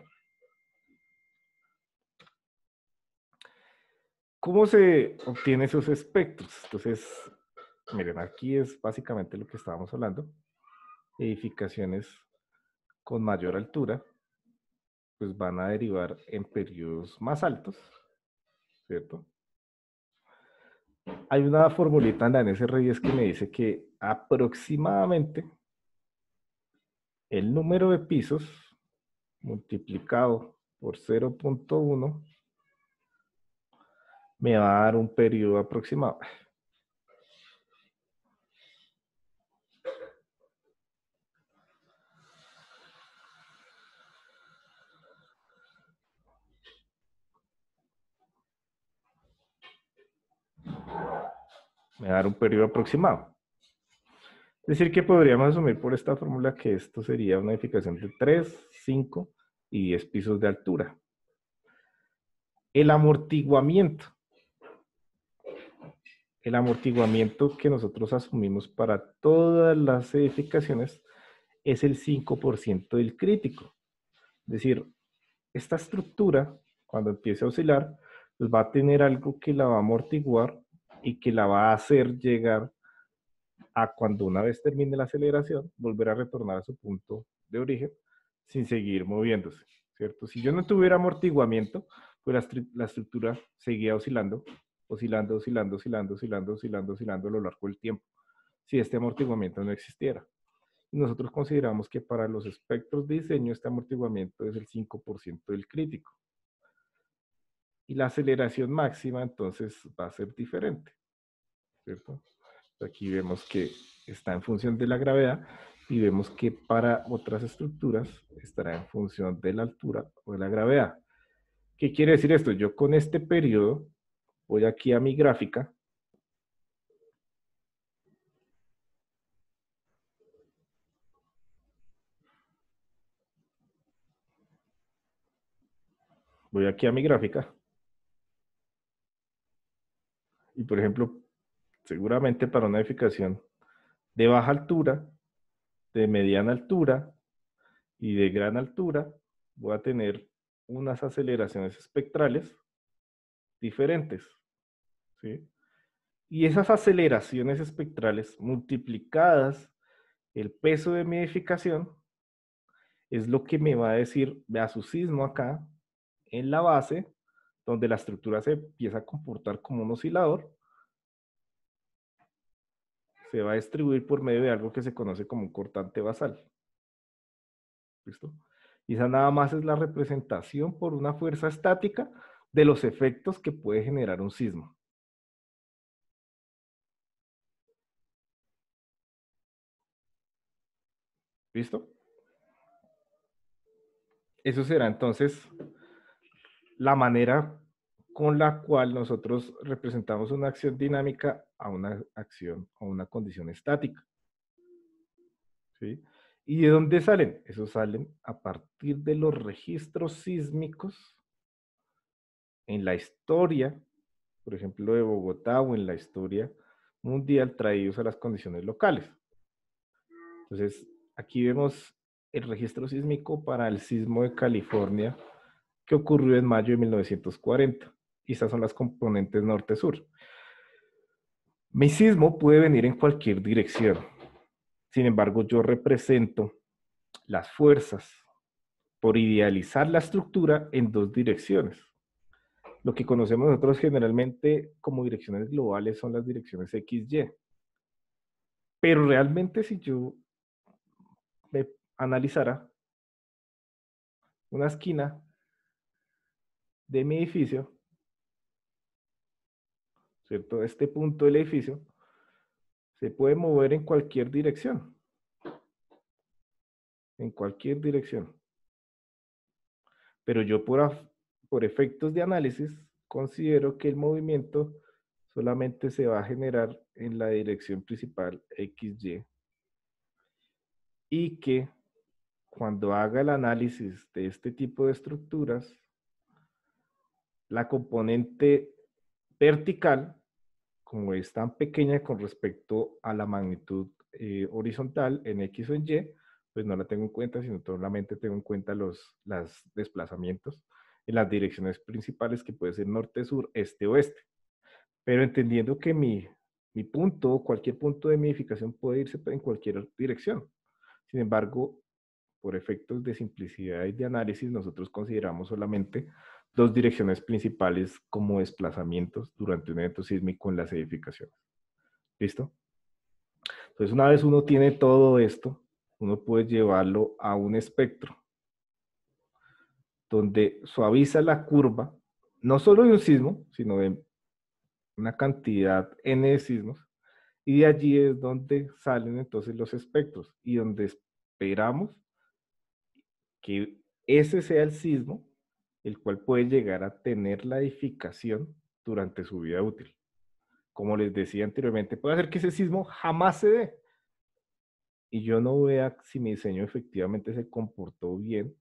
[SPEAKER 1] ¿Cómo se obtienen esos espectros? Entonces, miren, aquí es básicamente lo que estábamos hablando. Edificaciones con mayor altura, pues van a derivar en periodos más altos, ¿cierto? Hay una formulita en la NSR10 que me dice que aproximadamente el número de pisos multiplicado por 0.1 me va a dar un periodo aproximado. me va a dar un periodo aproximado. Es decir, que podríamos asumir por esta fórmula que esto sería una edificación de 3, 5 y 10 pisos de altura. El amortiguamiento. El amortiguamiento que nosotros asumimos para todas las edificaciones es el 5% del crítico. Es decir, esta estructura, cuando empiece a oscilar, pues va a tener algo que la va a amortiguar y que la va a hacer llegar a cuando una vez termine la aceleración, volver a retornar a su punto de origen sin seguir moviéndose, ¿cierto? Si yo no tuviera amortiguamiento, pues la estructura seguía oscilando, oscilando, oscilando, oscilando, oscilando, oscilando, oscilando a lo largo del tiempo, si este amortiguamiento no existiera. Y nosotros consideramos que para los espectros de diseño este amortiguamiento es el 5% del crítico. Y la aceleración máxima entonces va a ser diferente, ¿cierto? Aquí vemos que está en función de la gravedad y vemos que para otras estructuras estará en función de la altura o de la gravedad. ¿Qué quiere decir esto? Yo con este periodo voy aquí a mi gráfica. Voy aquí a mi gráfica. Y por ejemplo, seguramente para una edificación de baja altura, de mediana altura y de gran altura, voy a tener unas aceleraciones espectrales diferentes, ¿sí? Y esas aceleraciones espectrales multiplicadas el peso de mi edificación es lo que me va a decir, vea su sismo acá en la base, donde la estructura se empieza a comportar como un oscilador, se va a distribuir por medio de algo que se conoce como un cortante basal. ¿Listo? Y esa nada más es la representación por una fuerza estática de los efectos que puede generar un sismo. ¿Listo? Eso será entonces la manera con la cual nosotros representamos una acción dinámica a una acción o una condición estática. ¿Sí? ¿Y de dónde salen? Esos salen a partir de los registros sísmicos en la historia, por ejemplo, de Bogotá o en la historia mundial traídos a las condiciones locales. Entonces, aquí vemos el registro sísmico para el sismo de California que ocurrió en mayo de 1940. Y estas son las componentes norte-sur. Mi sismo puede venir en cualquier dirección. Sin embargo, yo represento las fuerzas por idealizar la estructura en dos direcciones. Lo que conocemos nosotros generalmente como direcciones globales son las direcciones XY. Pero realmente si yo me analizara una esquina de mi edificio, ¿cierto? Este punto del edificio se puede mover en cualquier dirección. En cualquier dirección. Pero yo por efectos de análisis considero que el movimiento solamente se va a generar en la dirección principal XY y que cuando haga el análisis de este tipo de estructuras, la componente vertical, como es tan pequeña con respecto a la magnitud horizontal en X o en Y, pues no la tengo en cuenta, sino solamente tengo en cuenta los desplazamientos en las direcciones principales, que puede ser norte, sur, este, oeste. Pero entendiendo que mi punto, cualquier punto de mi edificación puede irse en cualquier dirección. Sin embargo, por efectos de simplicidad y de análisis, nosotros consideramos solamente dos direcciones principales como desplazamientos durante un evento sísmico en las edificaciones. ¿Listo? Entonces, una vez uno tiene todo esto, uno puede llevarlo a un espectro donde suaviza la curva, no solo de un sismo, sino de una cantidad n de sismos, y de allí es donde salen entonces los espectros y donde esperamos que ese sea el sismo, el cual puede llegar a tener la edificación durante su vida útil. como les decía anteriormente, puede hacer que ese sismo jamás se dé. Y yo no vea si mi diseño efectivamente se comportó bien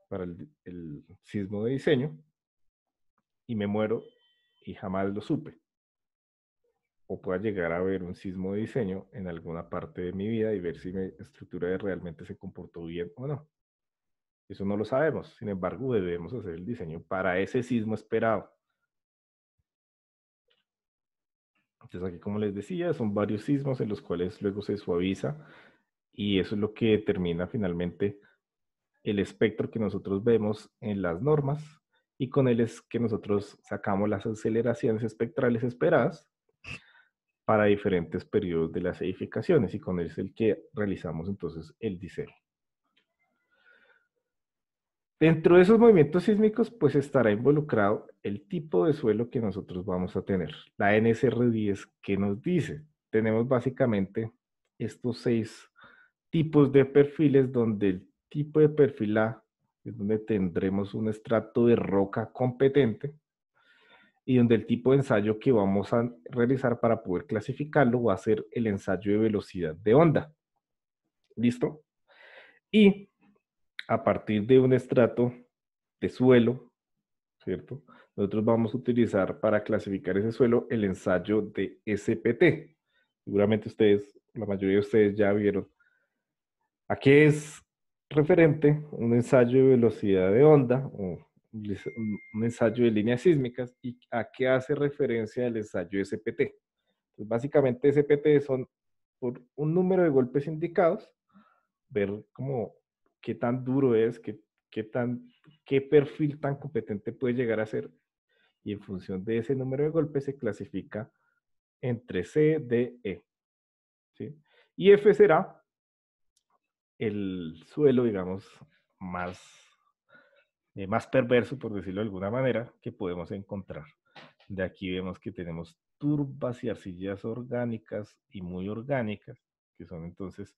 [SPEAKER 1] para el sismo de diseño y me muero y jamás lo supe. O pueda llegar a ver un sismo de diseño en alguna parte de mi vida y ver si mi estructura realmente se comportó bien o no. Eso no lo sabemos. Sin embargo, debemos hacer el diseño para ese sismo esperado. Entonces aquí, como les decía, son varios sismos en los cuales luego se suaviza y eso es lo que determina finalmente el espectro que nosotros vemos en las normas y con él es que nosotros sacamos las aceleraciones espectrales esperadas para diferentes periodos de las edificaciones y con él es el que realizamos entonces el diseño. Dentro de esos movimientos sísmicos, pues estará involucrado el tipo de suelo que nosotros vamos a tener. La NSR10, ¿qué nos dice? Tenemos básicamente estos 6 tipos de perfiles donde el tipo de perfil A es donde tendremos un estrato de roca competente y donde el tipo de ensayo que vamos a realizar para poder clasificarlo va a ser el ensayo de velocidad de onda. ¿Listo? Y a partir de un estrato de suelo, ¿cierto? Nosotros vamos a utilizar para clasificar ese suelo el ensayo de SPT. Seguramente ustedes, la mayoría de ustedes ya vieron a qué es referente un ensayo de velocidad de onda o un ensayo de líneas sísmicas y a qué hace referencia el ensayo SPT. Entonces, básicamente SPT son por un número de golpes indicados, ver como qué tan duro es, qué perfil tan competente puede llegar a ser y en función de ese número de golpes se clasifica entre C, D, E. ¿Sí? Y F será el suelo, digamos, más perverso, por decirlo de alguna manera, que podemos encontrar. De aquí vemos que tenemos turbas y arcillas orgánicas y muy orgánicas, que son entonces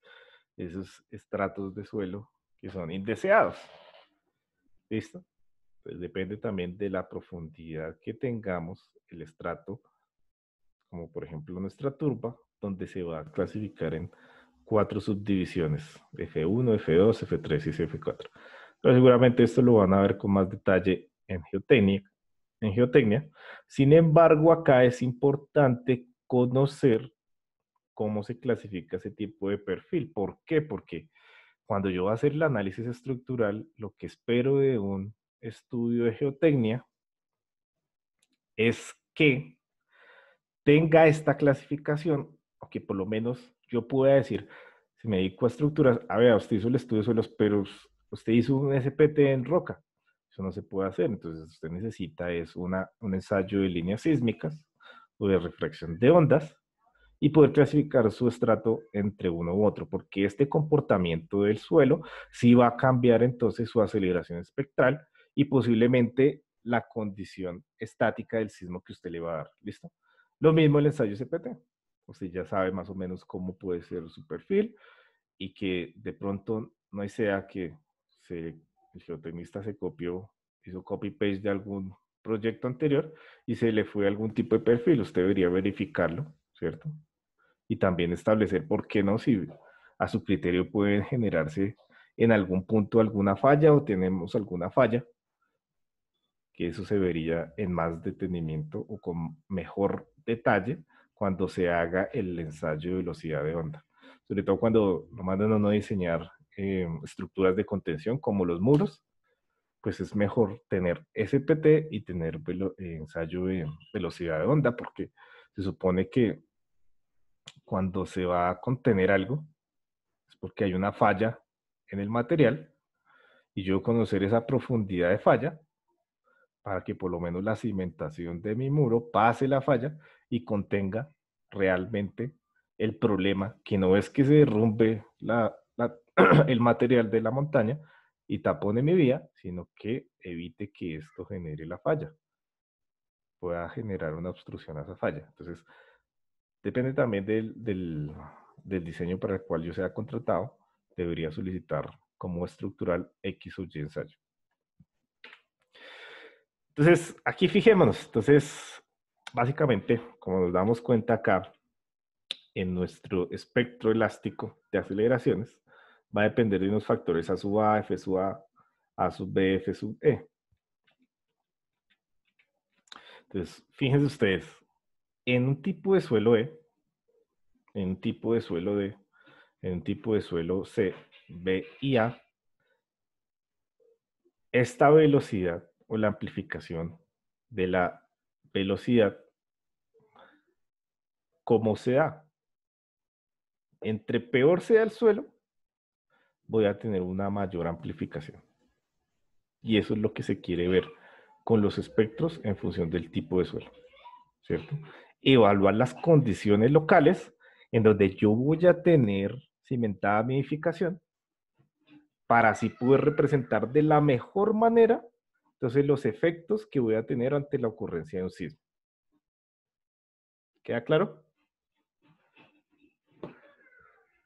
[SPEAKER 1] esos estratos de suelo que son indeseados. ¿Listo? Pues depende también de la profundidad que tengamos el estrato, como por ejemplo nuestra turba, donde se va a clasificar en 4 subdivisiones, F1, F2, F3 y F4. Pero seguramente esto lo van a ver con más detalle en geotecnia. Sin embargo, acá es importante conocer cómo se clasifica ese tipo de perfil. ¿Por qué? Porque cuando yo voy a hacer el análisis estructural, lo que espero de un estudio de geotecnia es que tenga esta clasificación, o que por lo menos yo pueda decir, si me dedico a estructuras, a ver, usted hizo el estudio de suelos, pero usted hizo un SPT en roca. Eso no se puede hacer. Entonces, usted necesita un ensayo de líneas sísmicas o de refracción de ondas y poder clasificar su estrato entre uno u otro, porque este comportamiento del suelo sí va a cambiar entonces su aceleración espectral y posiblemente la condición estática del sismo que usted le va a dar. ¿Listo? Lo mismo el ensayo CPT. Usted ya sabe más o menos cómo puede ser su perfil y que de pronto no sea que el geotecnista se copió, hizo copy-paste de algún proyecto anterior y se le fue algún tipo de perfil. Usted debería verificarlo, ¿cierto? Y también establecer por qué no, si a su criterio puede generarse en algún punto alguna falla o tenemos alguna falla, que eso se vería en más detenimiento o con mejor detalle cuando se haga el ensayo de velocidad de onda. Sobre todo cuando lo mandan a uno a diseñar estructuras de contención como los muros, pues es mejor tener SPT y tener ensayo de velocidad de onda, porque se supone que cuando se va a contener algo, es porque hay una falla en el material y yo conocer esa profundidad de falla para que por lo menos la cimentación de mi muro pase la falla y contenga realmente el problema, que no es que se derrumbe el material de la montaña y tapone mi vía, sino que evite que esto genere la falla, pueda generar una obstrucción a esa falla. Entonces, depende también del diseño para el cual yo sea contratado, debería solicitar como estructural X o Y ensayo. Entonces, aquí fijémonos. Entonces, básicamente, como nos damos cuenta acá, en nuestro espectro elástico de aceleraciones, va a depender de unos factores A sub A, F sub A sub B, F sub E. Entonces, fíjense ustedes, en un tipo de suelo E, en un tipo de suelo D, en un tipo de suelo C, B y A, esta velocidad o la amplificación de la velocidad, como se da, entre peor sea el suelo, voy a tener una mayor amplificación. Y eso es lo que se quiere ver con los espectros en función del tipo de suelo, ¿cierto? Evaluar las condiciones locales en donde yo voy a tener cimentada mi edificación para así poder representar de la mejor manera entonces los efectos que voy a tener ante la ocurrencia de un sismo. ¿Queda claro?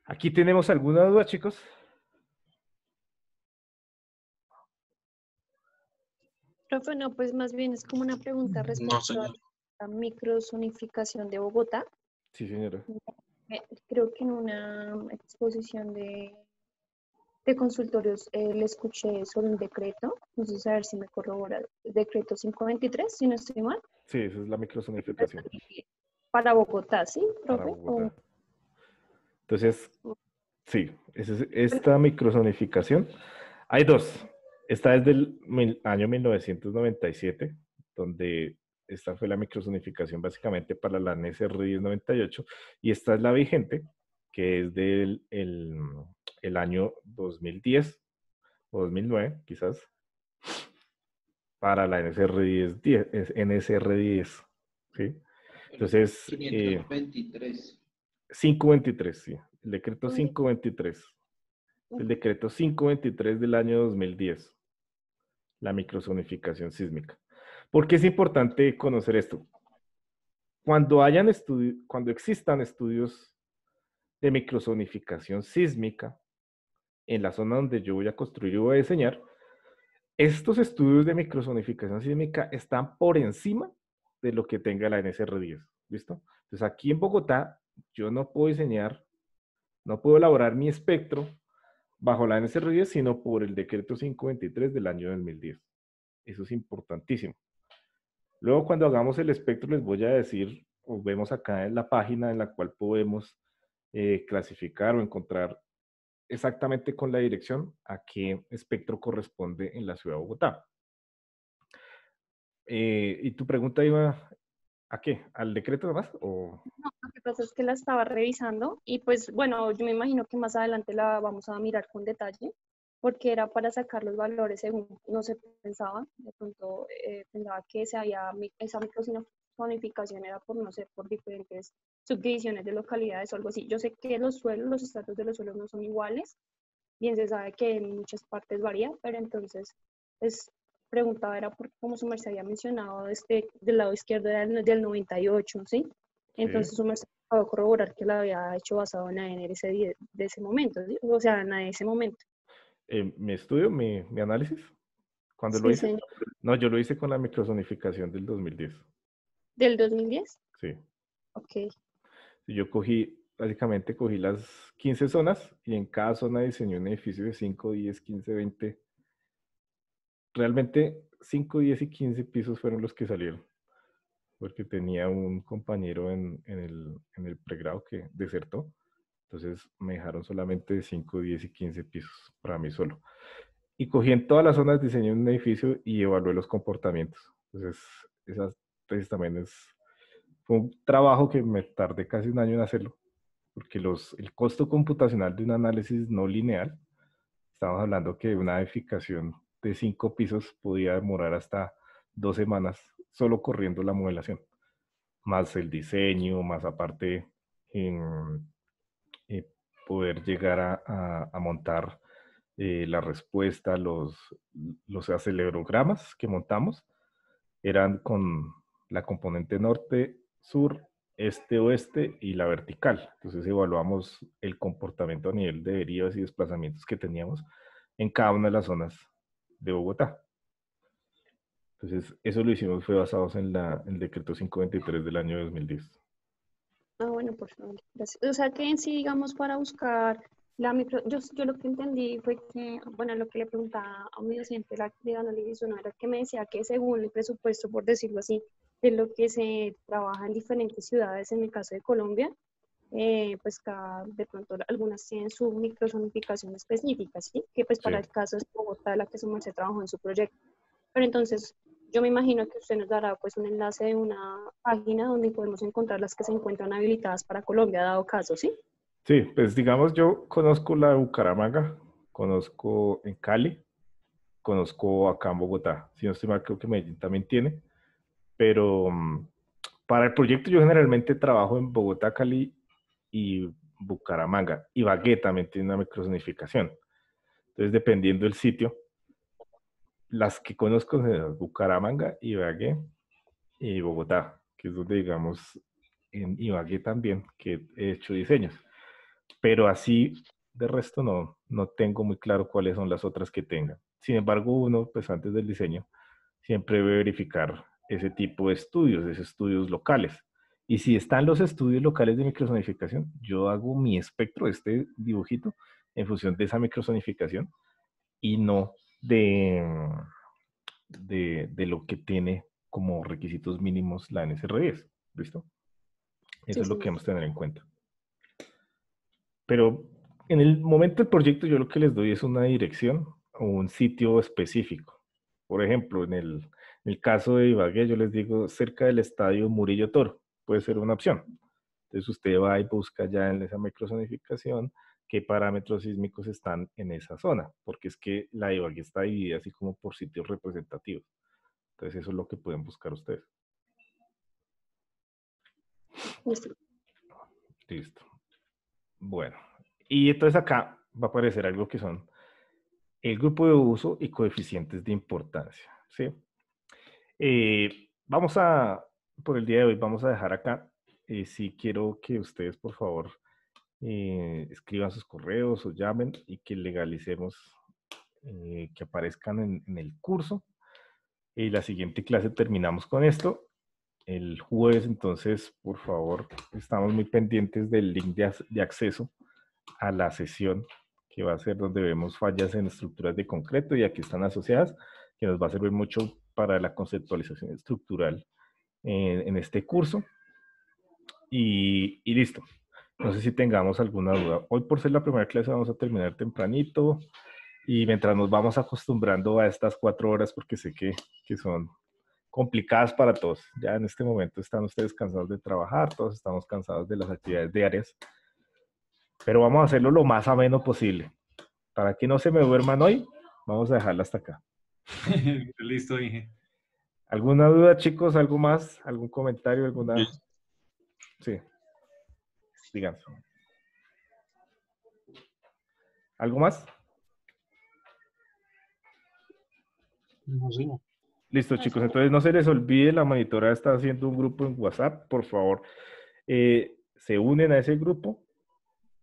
[SPEAKER 1] ¿Aquí tenemos alguna duda, chicos?
[SPEAKER 5] Profe, no, pues más bien es como una pregunta
[SPEAKER 2] No,
[SPEAKER 5] respecto
[SPEAKER 2] señor.
[SPEAKER 5] a la microzonificación de Bogotá.
[SPEAKER 1] Sí, señora.
[SPEAKER 5] Creo que en una exposición de consultorios le escuché sobre un decreto, entonces a ver si me corrobora, decreto 523, si no estoy mal,
[SPEAKER 1] Sí, esa es la microzonificación
[SPEAKER 5] para Bogotá, ¿sí,
[SPEAKER 1] para
[SPEAKER 5] profe?
[SPEAKER 1] Bogotá. Entonces, sí, esta microzonificación. Hay dos. Esta es del año 1997, donde esta fue la microzonificación básicamente para la NSR 1098, y esta es la vigente, que es del el año 2010 o 2009, quizás, para la NSR 10, NSR 10, ¿sí? Entonces,
[SPEAKER 2] 523.
[SPEAKER 1] 523, sí. El decreto
[SPEAKER 5] ¿Dónde?
[SPEAKER 1] 523. El decreto 523 del año 2010. La microzonificación sísmica. ¿Por qué es importante conocer esto? Cuando existan estudios de microzonificación sísmica en la zona donde yo voy a construir y voy a diseñar, estos estudios de microzonificación sísmica están por encima de lo que tenga la NSR10. ¿Listo? Entonces aquí en Bogotá yo no puedo diseñar, no puedo elaborar mi espectro bajo la NSR10, sino por el decreto 523 del año 2010. Eso es importantísimo. Luego, cuando hagamos el espectro, les voy a decir, o vemos acá en la página en la cual podemos clasificar o encontrar exactamente con la dirección a qué espectro corresponde en la ciudad de Bogotá. ¿Y tu pregunta iba a qué? ¿Al decreto nomás? ¿O?
[SPEAKER 5] No, lo que pasa es que la estaba revisando y pues bueno, yo me imagino que más adelante la vamos a mirar con detalle porque era para sacar los valores según no se pensaba, de pronto pensaba que esa microzonificación era por, no sé, por diferentes subdivisiones de localidades o algo así. Yo sé que los suelos, los estratos de los suelos no son iguales, bien se sabe que en muchas partes varía, pero entonces pues preguntaba era por como su merced había mencionado del lado izquierdo era del 98, ¿sí? Entonces su merced acabó de corroborar que la había hecho basado en la NRC de ese momento, ¿sí? O sea, en ese momento.
[SPEAKER 1] ¿Mi estudio, mi análisis? ¿Cuándo lo
[SPEAKER 5] Sí,
[SPEAKER 1] hice?
[SPEAKER 5] señor.
[SPEAKER 1] No, yo lo hice con la microzonificación del 2010.
[SPEAKER 5] ¿Del 2010?
[SPEAKER 1] Sí.
[SPEAKER 5] Ok.
[SPEAKER 1] Yo básicamente cogí las 15 zonas y en cada zona diseñé un edificio de 5, 10, 15, 20. Realmente 5, 10 y 15 pisos fueron los que salieron, porque tenía un compañero en el pregrado que desertó. Entonces me dejaron solamente de 5, 10 y 15 pisos para mí solo. Y cogí en todas las zonas, diseñé un edificio y evalué los comportamientos. Entonces, entonces también fue un trabajo que me tardé casi un año en hacerlo, porque el costo computacional de un análisis no lineal, estamos hablando que una edificación de 5 pisos podía demorar hasta 2 semanas solo corriendo la modelación, más el diseño, más aparte eh, poder llegar a montar la respuesta, los acelerogramas que montamos eran con la componente norte, sur, este, oeste y la vertical. Entonces evaluamos el comportamiento a nivel de derivas y desplazamientos que teníamos en cada una de las zonas de Bogotá. Entonces, eso lo hicimos, fue basados en el decreto 523 del año 2010.
[SPEAKER 5] Ah, bueno, por favor. Gracias. O sea que en sí, digamos, para buscar la micro, yo lo que entendí fue que, bueno, lo que le preguntaba a mi docente de análisis uno era que me decía que según el presupuesto, por decirlo así, de lo que se trabaja en diferentes ciudades, en el caso de Colombia, pues de pronto algunas tienen su microzonificación específica, ¿sí? Que pues para
[SPEAKER 1] Sí.
[SPEAKER 5] el caso de Bogotá, la que se trabajó en su proyecto. Pero entonces, yo me imagino que usted nos dará pues un enlace de una página donde podemos encontrar las que se encuentran habilitadas para Colombia, dado caso, ¿sí?
[SPEAKER 1] Sí, pues digamos, yo conozco la de Bucaramanga, conozco en Cali, conozco acá en Bogotá. Si no estoy mal, creo que Medellín también tiene. Pero para el proyecto yo generalmente trabajo en Bogotá, Cali y Bucaramanga. Ibagué también tiene una microzonificación. Entonces, dependiendo del sitio, las que conozco son Bucaramanga, Ibagué y Bogotá, que es donde, digamos, en Ibagué también, que he hecho diseños. Pero así, de resto, no tengo muy claro cuáles son las otras que tengan. Sin embargo, uno, pues antes del diseño, siempre debe verificar ese tipo de estudios, esos estudios locales. Y si están los estudios locales de microzonificación, yo hago mi espectro, este dibujito, en función de esa microzonificación y no de lo que tiene como requisitos mínimos la NSR10. ¿Listo? Eso
[SPEAKER 5] Sí,
[SPEAKER 1] es lo que
[SPEAKER 5] señor.
[SPEAKER 1] debemos tener en cuenta. Pero en el momento del proyecto yo lo que les doy es una dirección o un sitio específico. Por ejemplo, en el caso de Ibagué, yo les digo cerca del estadio Murillo Toro, puede ser una opción. Entonces usted va y busca ya en esa microzonificación qué parámetros sísmicos están en esa zona, porque es que la de Ibagué está dividida así como por sitios representativos. Entonces eso es lo que pueden buscar ustedes.
[SPEAKER 5] Listo.
[SPEAKER 1] Listo. Bueno, y entonces acá va a aparecer algo que son el grupo de uso y coeficientes de importancia, ¿sí? Vamos a, por el día de hoy, vamos a dejar acá. Sí quiero que ustedes, por favor, escriban sus correos o llamen y que legalicemos, que aparezcan en el curso. La siguiente clase terminamos con esto. El jueves, entonces, por favor, estamos muy pendientes del link de acceso a la sesión que va a ser donde vemos fallas en estructuras de concreto y aquí están asociadas, que nos va a servir mucho para la conceptualización estructural en este curso. Y listo. No sé si tengamos alguna duda. Hoy, por ser la primera clase, vamos a terminar tempranito y mientras nos vamos acostumbrando a estas 4 horas, porque sé que son complicadas para todos. Ya en este momento están ustedes cansados de trabajar, todos estamos cansados de las actividades diarias, pero vamos a hacerlo lo más ameno posible. Para que no se me duerman hoy, vamos a dejarla hasta acá.
[SPEAKER 3] Listo, dije.
[SPEAKER 1] ¿Alguna duda, chicos? ¿Algo más? ¿Algún comentario? ¿Alguna? Sí. Díganme. ¿Algo más?
[SPEAKER 6] No, sí, no.
[SPEAKER 1] Listo, chicos. Entonces no se les olvide, la monitora está haciendo un grupo en WhatsApp. Por favor, se unen a ese grupo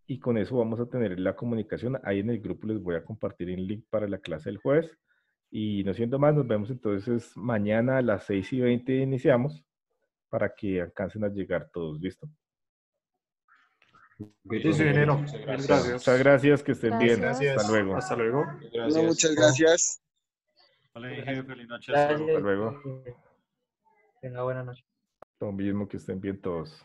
[SPEAKER 1] y con eso vamos a tener la comunicación. Ahí en el grupo les voy a compartir el link para la clase del jueves. Y no siendo más, nos vemos entonces mañana a las 6:20 iniciamos para que alcancen a llegar todos. ¿Listo?
[SPEAKER 6] Sí, sí, ingeniero.
[SPEAKER 2] Muchas gracias.
[SPEAKER 6] Gracias.
[SPEAKER 1] Muchas gracias, que estén bien.
[SPEAKER 5] Gracias.
[SPEAKER 1] Hasta luego.
[SPEAKER 6] Hasta luego.
[SPEAKER 2] Gracias.
[SPEAKER 7] Muchas gracias.
[SPEAKER 3] Hola, dije, feliz noche.
[SPEAKER 1] Hasta luego.
[SPEAKER 8] Tenga buena noche.
[SPEAKER 1] Lo mismo, que estén bien todos.